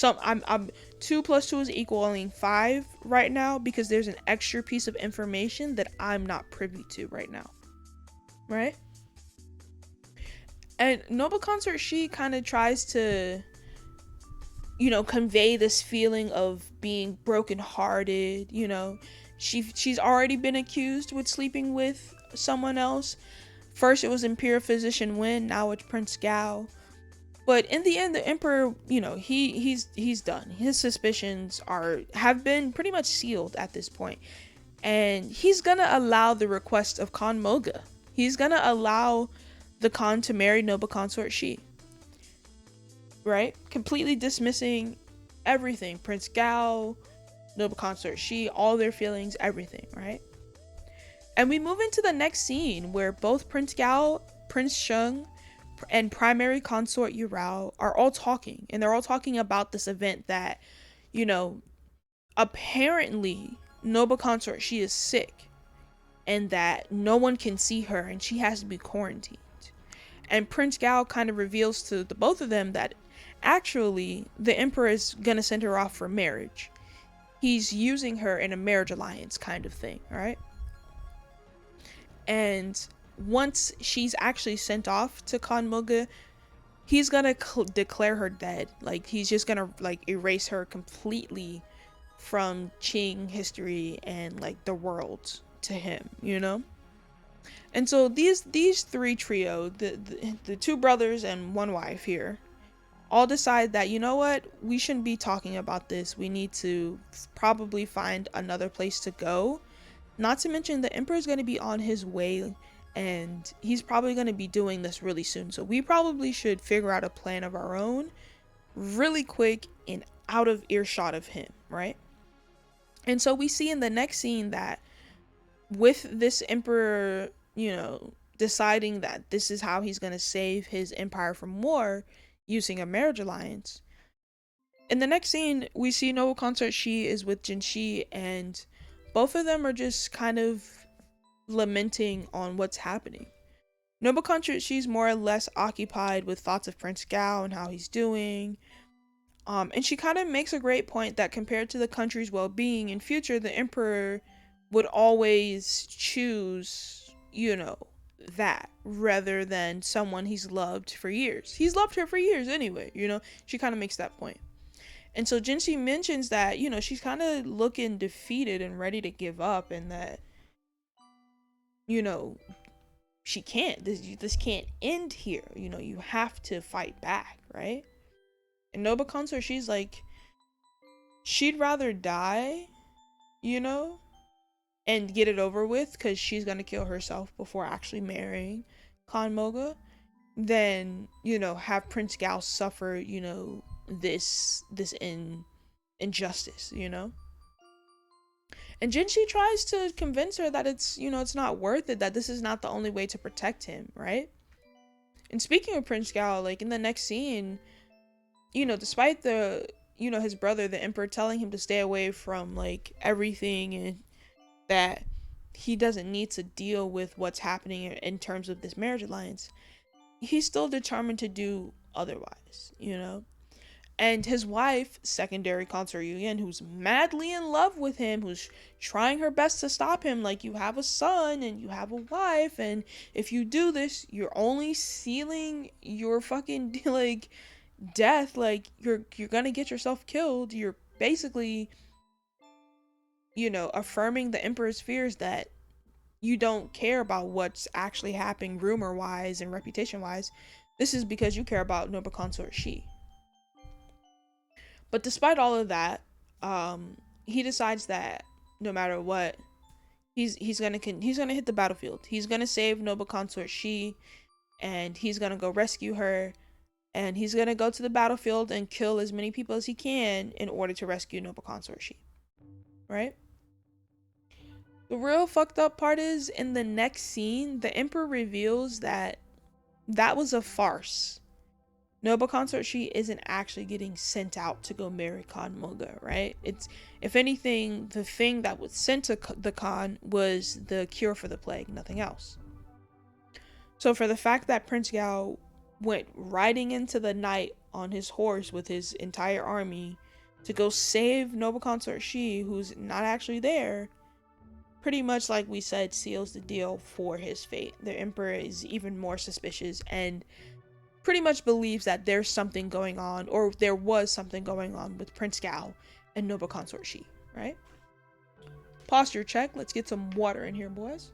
I'm 2 + 2 is equaling 5 right now, because there's an extra piece of information that I'm not privy to right now, right? And Noble Consort Shi kind of tries to, convey this feeling of being brokenhearted. She's already been accused with sleeping with someone else. First it was Imperial Physician Wen, now it's Prince Gao. But in the end, the emperor, he's done. His suspicions have been pretty much sealed at this point. And he's gonna allow the request of Khan Moga. He's gonna allow the Khan to marry Noble Consort Shi. Right? Completely dismissing everything. Prince Gao, Noble Consort Shi, all their feelings, everything, right? And we move into the next scene where both Prince Gao, Prince Sheng, and primary consort Yurao are all talking, and they're all talking about this event that, you know, apparently noble consort, she is sick, and that no one can see her and she has to be quarantined. And Prince Gao kind of reveals to the both of them that actually the emperor is gonna send her off for marriage. He's using her in a marriage alliance kind of thing, right? And once she's actually sent off to Khan Moga, he's gonna declare her dead. Like, he's just gonna like erase her completely from Qing history and like the world to him, you know? And so these three trio, the two brothers and one wife here, all decide that, you know what, we shouldn't be talking about this. We need to probably find another place to go. Not to mention the emperor is going to be on his way, and he's probably going to be doing this really soon. So we probably should figure out a plan of our own really quick and out of earshot of him, right? And so we see in the next scene that with this emperor, you know, deciding that this is how he's going to save his empire from war using a marriage alliance. In the next scene, we see noble consort Shi is with Jin Shi, and both of them are just kind of lamenting on what's happening. Noble consort Shi's more or less occupied with thoughts of Prince Gao and how he's doing. And she kind of makes a great point that compared to the country's well-being in future, the emperor would always choose, you know, that rather than someone he's loved for years. He's loved her for years anyway, you know. She kind of makes that point. And so Jinxie mentions that, you know, she's kind of looking defeated and ready to give up, and that, you know, she can't. This can't end here. You know, you have to fight back, right? And noble consort, she's like, she'd rather die, you know, and get it over with, because she's gonna kill herself before actually marrying Khan Moga, than, you know, have Prince Gao suffer, you know, this injustice, you know. And Jinxie tries to convince her that it's, you know, it's not worth it, that this is not the only way to protect him, right? And speaking of Prince Gao, like in the next scene, you know, despite the, you know, his brother, the emperor, telling him to stay away from like everything, and that he doesn't need to deal with what's happening in terms of this marriage alliance, he's still determined to do otherwise, you know. And his wife, secondary consort Yuyan, who's madly in love with him, who's trying her best to stop him, like, you have a son and you have a wife, and if you do this, you're only sealing your fucking like death, like you're gonna get yourself killed. You're basically, you know, affirming the emperor's fears that you don't care about what's actually happening rumor wise and reputation wise. This is because you care about noble consort Shi. But despite all of that, he decides that no matter what, he's gonna hit the battlefield. He's gonna save noble consort Shi, and he's gonna go rescue her, and he's gonna go to the battlefield and kill as many people as he can in order to rescue noble consort Shi. Right? The real fucked up part is, in the next scene, the emperor reveals that that was a farce. Noble consort Shi isn't actually getting sent out to go marry Khan Moga, right? It's, if anything, the thing that was sent to the Khan was the cure for the plague, nothing else. So for the fact that Prince Gao went riding into the night on his horse with his entire army to go save noble consort Shi, who's not actually there, pretty much, like we said, seals the deal for his fate. The emperor is even more suspicious and pretty much believes that there's something going on, or there was something going on with Prince Gao and noble consort Shi, right? Posture check. Let's get some water in here, boys.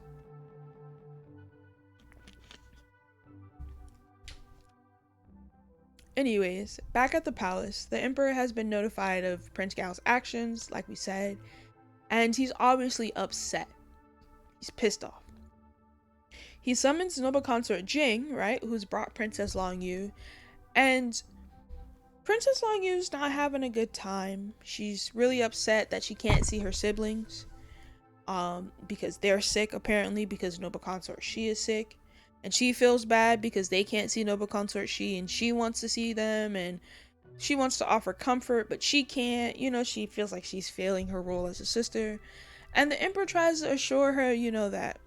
Anyways, back at the palace, the emperor has been notified of Prince Gao's actions, like we said, and he's obviously upset. He's pissed off. He summons noble consort Jing, right, who's brought Princess Long Yu, and Princess Long Yu's not having a good time. She's really upset that she can't see her siblings, because they're sick, apparently, because noble consort Shi is sick. And she feels bad because they can't see noble consort Shi, and she wants to see them, and she wants to offer comfort, but she can't. She feels like she's failing her role as a sister. And the emperor tries to assure her, that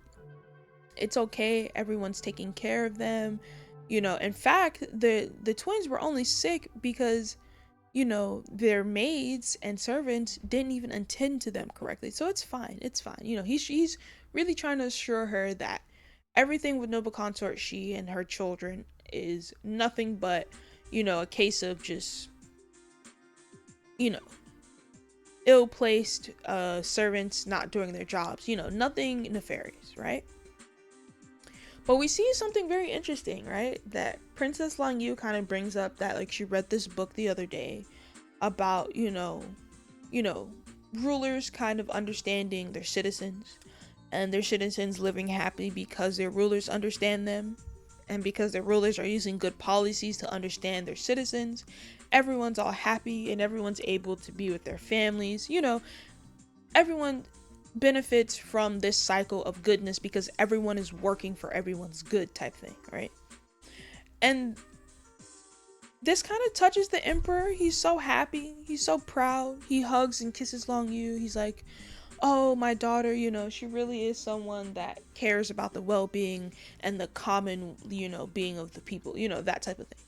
it's okay, everyone's taking care of them. In fact, the twins were only sick because their maids and servants didn't even attend to them correctly. So it's fine. It's fine. He's really trying to assure her that everything with noble consort Shi and her children is nothing but, a case of just, ill-placed servants not doing their jobs. Nothing nefarious, right? But we see something very interesting, right? That Princess Lang Yu kind of brings up that, like, she read this book the other day about, rulers kind of understanding their citizens, and their citizens living happy because their rulers understand them, and because their rulers are using good policies to understand their citizens. Everyone's all happy and everyone's able to be with their families. Everyone benefits from this cycle of goodness because everyone is working for everyone's good type thing, right? And this kind of touches the emperor. He's so happy. He's so proud. He hugs and kisses Long Yu. He's like, oh, my daughter, she really is someone that cares about the well-being and the common, being of the people, that type of thing.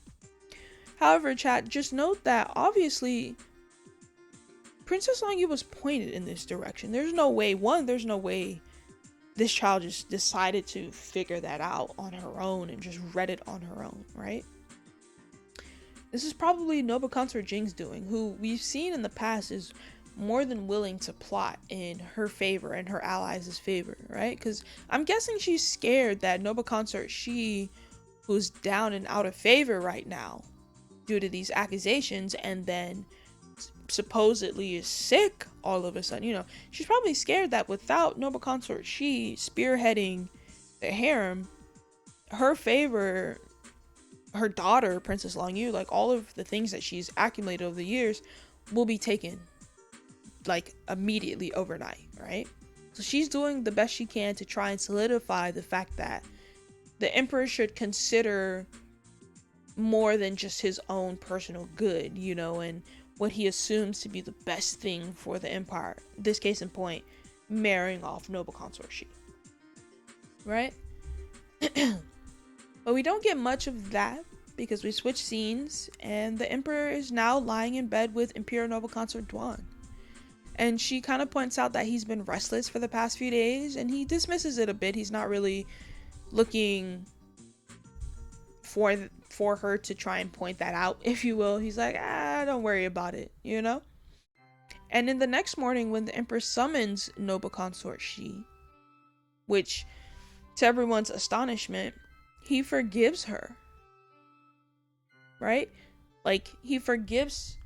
However, chat, just note that obviously Princess Long Yu was pointed in this direction. There's no way this child just decided to figure that out on her own and just read it on her own, right? This is probably noble consort Jing's doing, who we've seen in the past is more than willing to plot in her favor and her allies' favor, right? Because I'm guessing she's scared that noble consort Shi, who's down and out of favor right now due to these accusations, and then supposedly is sick all of a sudden, she's probably scared that without noble consort Shi spearheading the harem, her favor, her daughter Princess Long Yu, like all of the things that she's accumulated over the years, will be taken like immediately overnight, right? So she's doing the best she can to try and solidify the fact that the emperor should consider more than just his own personal good, and what he assumes to be the best thing for the empire. This case in point, marrying off noble consort Shi, right? But we don't get much of that because we switch scenes and the emperor is now lying in bed with imperial noble consort Duan. And she kind of points out that he's been restless for the past few days, and he dismisses it a bit. He's not really looking for her to try and point that out, if you will. He's like, don't worry about it, And in the next morning, when the emperor summons noble consort Shi, which to everyone's astonishment, he forgives her, right? Like, he forgives,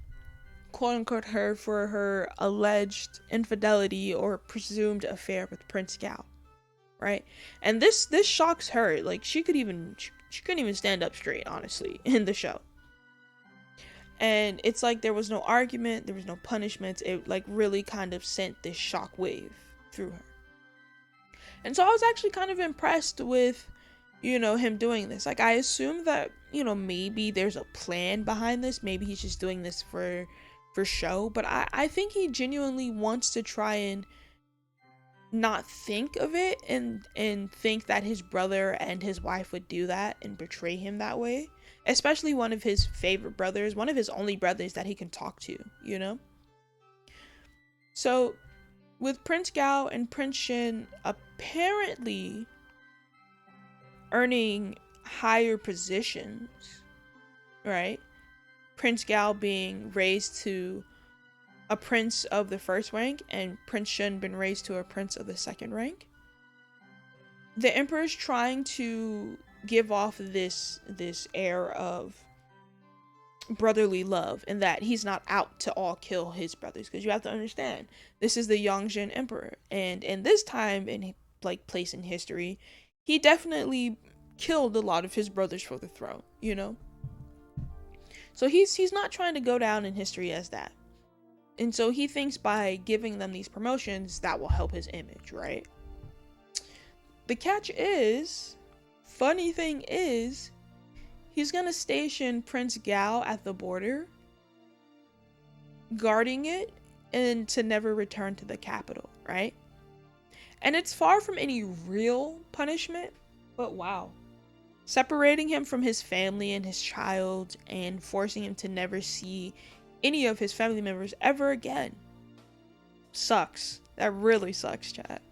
quote unquote, her for her alleged infidelity or presumed affair with Prince Gao, right? And this shocks her. Like, she couldn't even stand up straight, honestly, in the show. And it's like there was no argument, there was no punishment. It like really kind of sent this shock wave through her. And so I was actually kind of impressed with, him doing this. Like, I assume that, maybe there's a plan behind this. Maybe he's just doing this for show. But I think he genuinely wants to try and not think of it and think that his brother and his wife would do that and betray him that way. Especially one of his favorite brothers, one of his only brothers that he can talk to, So, with Prince Gao and Prince Shin apparently earning higher positions, right? Prince Gao being raised to a prince of the first rank, and Prince Shin been raised to a prince of the second rank. The emperor's trying to give off this air of brotherly love, and that he's not out to all kill his brothers, because you have to understand, this is the Yongzheng emperor, and in this time in like place in history, he definitely killed a lot of his brothers for the throne, so he's not trying to go down in history as that. And so he thinks by giving them these promotions, that will help his image, right? The catch is, funny thing is, he's gonna station Prince Gao at the border, guarding it, and to never return to the capital, right? And it's far from any real punishment, but wow. Separating him from his family and his child and forcing him to never see any of his family members ever again. Sucks. That really sucks, chat.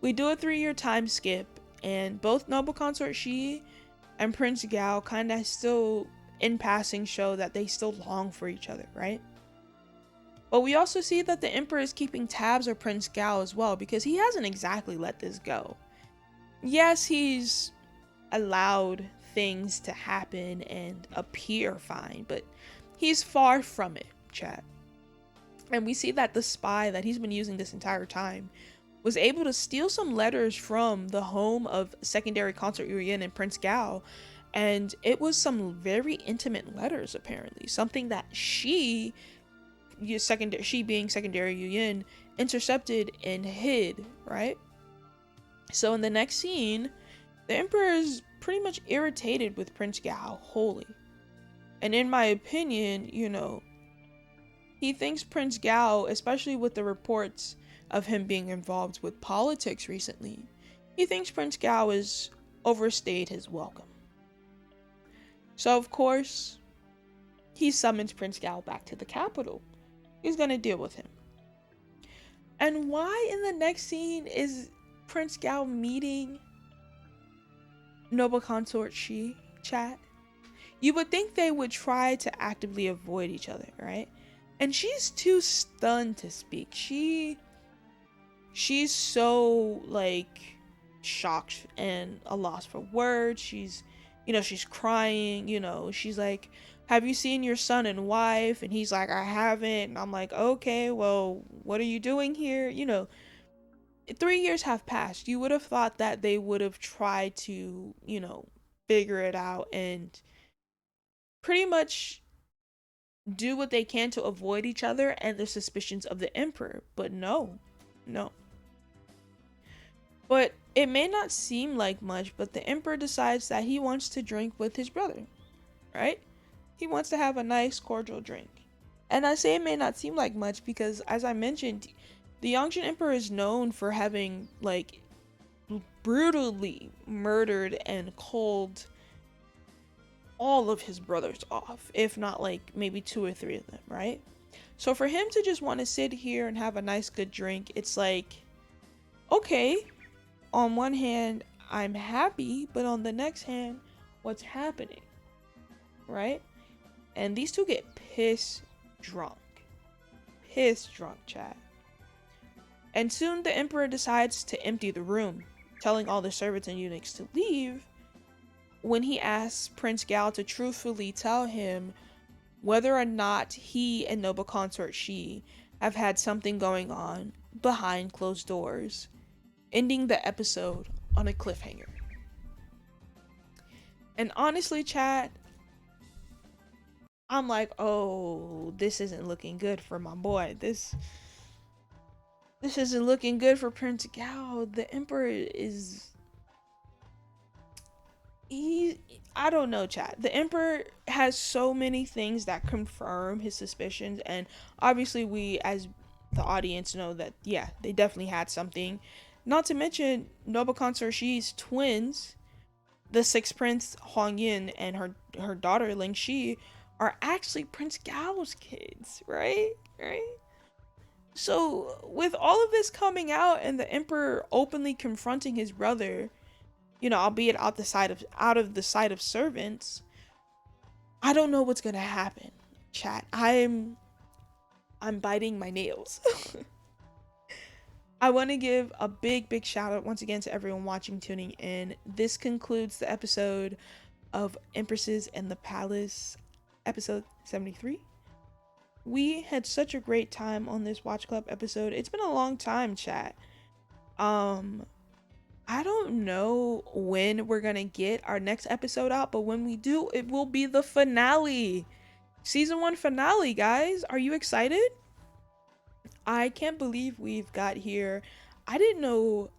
We do a 3-year time skip, and both Noble Consort Shi and Prince Gao kind of still, in passing, show that they still long for each other, right? But we also see that the Emperor is keeping tabs on Prince Gao as well, because he hasn't exactly let this go. Yes, he's allowed things to happen and appear fine, but he's far from it, chat. And we see that the spy that he's been using this entire time was able to steal some letters from the home of secondary consort Liu Yan and Prince Gao, and it was some very intimate letters, apparently, something that she being secondary Liu Yan, intercepted and hid, right? So in the next scene, the Emperor is pretty much irritated with Prince Gao wholly. And in my opinion, he thinks Prince Gao, especially with the reports of him being involved with politics recently, he thinks Prince Gao has overstayed his welcome. So of course, he summons Prince Gao back to the capital. He's gonna deal with him. And why in the next scene is Prince Gao meeting Noble Consort Shi, chat? You would think they would try to actively avoid each other, right? And she's too stunned to speak. She's so, like, shocked and a loss for words. She's crying, she's like, have you seen your son and wife? And he's like, I haven't. And I'm like, okay, well, what are you doing here? 3 years have passed. You would have thought that they would have tried to, figure it out and pretty much do what they can to avoid each other and the suspicions of the Emperor. But no. But it may not seem like much, but the Emperor decides that he wants to drink with his brother, right? He wants to have a nice cordial drink. And I say it may not seem like much because, as I mentioned, the Yongzheng Emperor is known for having, like, brutally murdered and culled all of his brothers off, if not like maybe 2 or 3 of them, right? So for him to just want to sit here and have a nice good drink, it's like, okay, on one hand, I'm happy, but on the next hand, what's happening, right? And these two get piss drunk, chat. And soon the Emperor decides to empty the room, telling all the servants and eunuchs to leave, when he asks Prince Gao to truthfully tell him whether or not he and Noble Consort Shi have had something going on behind closed doors, ending the episode on a cliffhanger. And honestly, chat, I'm like, oh, this isn't looking good for my boy. This isn't looking good for Prince Gao. The Emperor is... I don't know, chat. The Emperor has so many things that confirm his suspicions, and obviously we as the audience know that, yeah, they definitely had something. Not to mention Noble Consort Shi's twins, the sixth prince Huang Yin and her daughter Ling Shi, are actually Prince Gao's kids, right? So with all of this coming out and the Emperor openly confronting his brother, albeit out of the sight of servants, I don't know what's gonna happen, chat. I'm biting my nails. I want to give a big shout out once again to everyone watching, tuning in. This concludes the episode of Empresses and the Palace, episode 73. We had such a great time on this Watch Club episode. It's been a long time, chat. I don't know when we're gonna get our next episode out, but when we do, it will be the finale. Season 1 finale, guys. Are you excited? I can't believe we've got here. I didn't know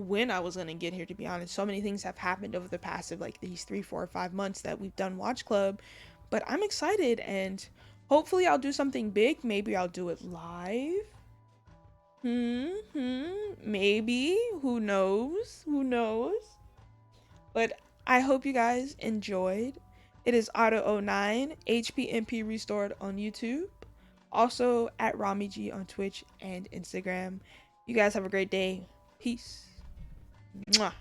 when I was gonna get here, to be honest. So many things have happened over the past of like these 3, 4, or 5 months that we've done Watch Club, but I'm excited, and hopefully I'll do something big. Maybe I'll do it live. Maybe. Who knows? Who knows? But I hope you guys enjoyed. It is Otto09, HPMP Restored on YouTube. Also at RamiG on Twitch and Instagram. You guys have a great day. Peace. Mwah.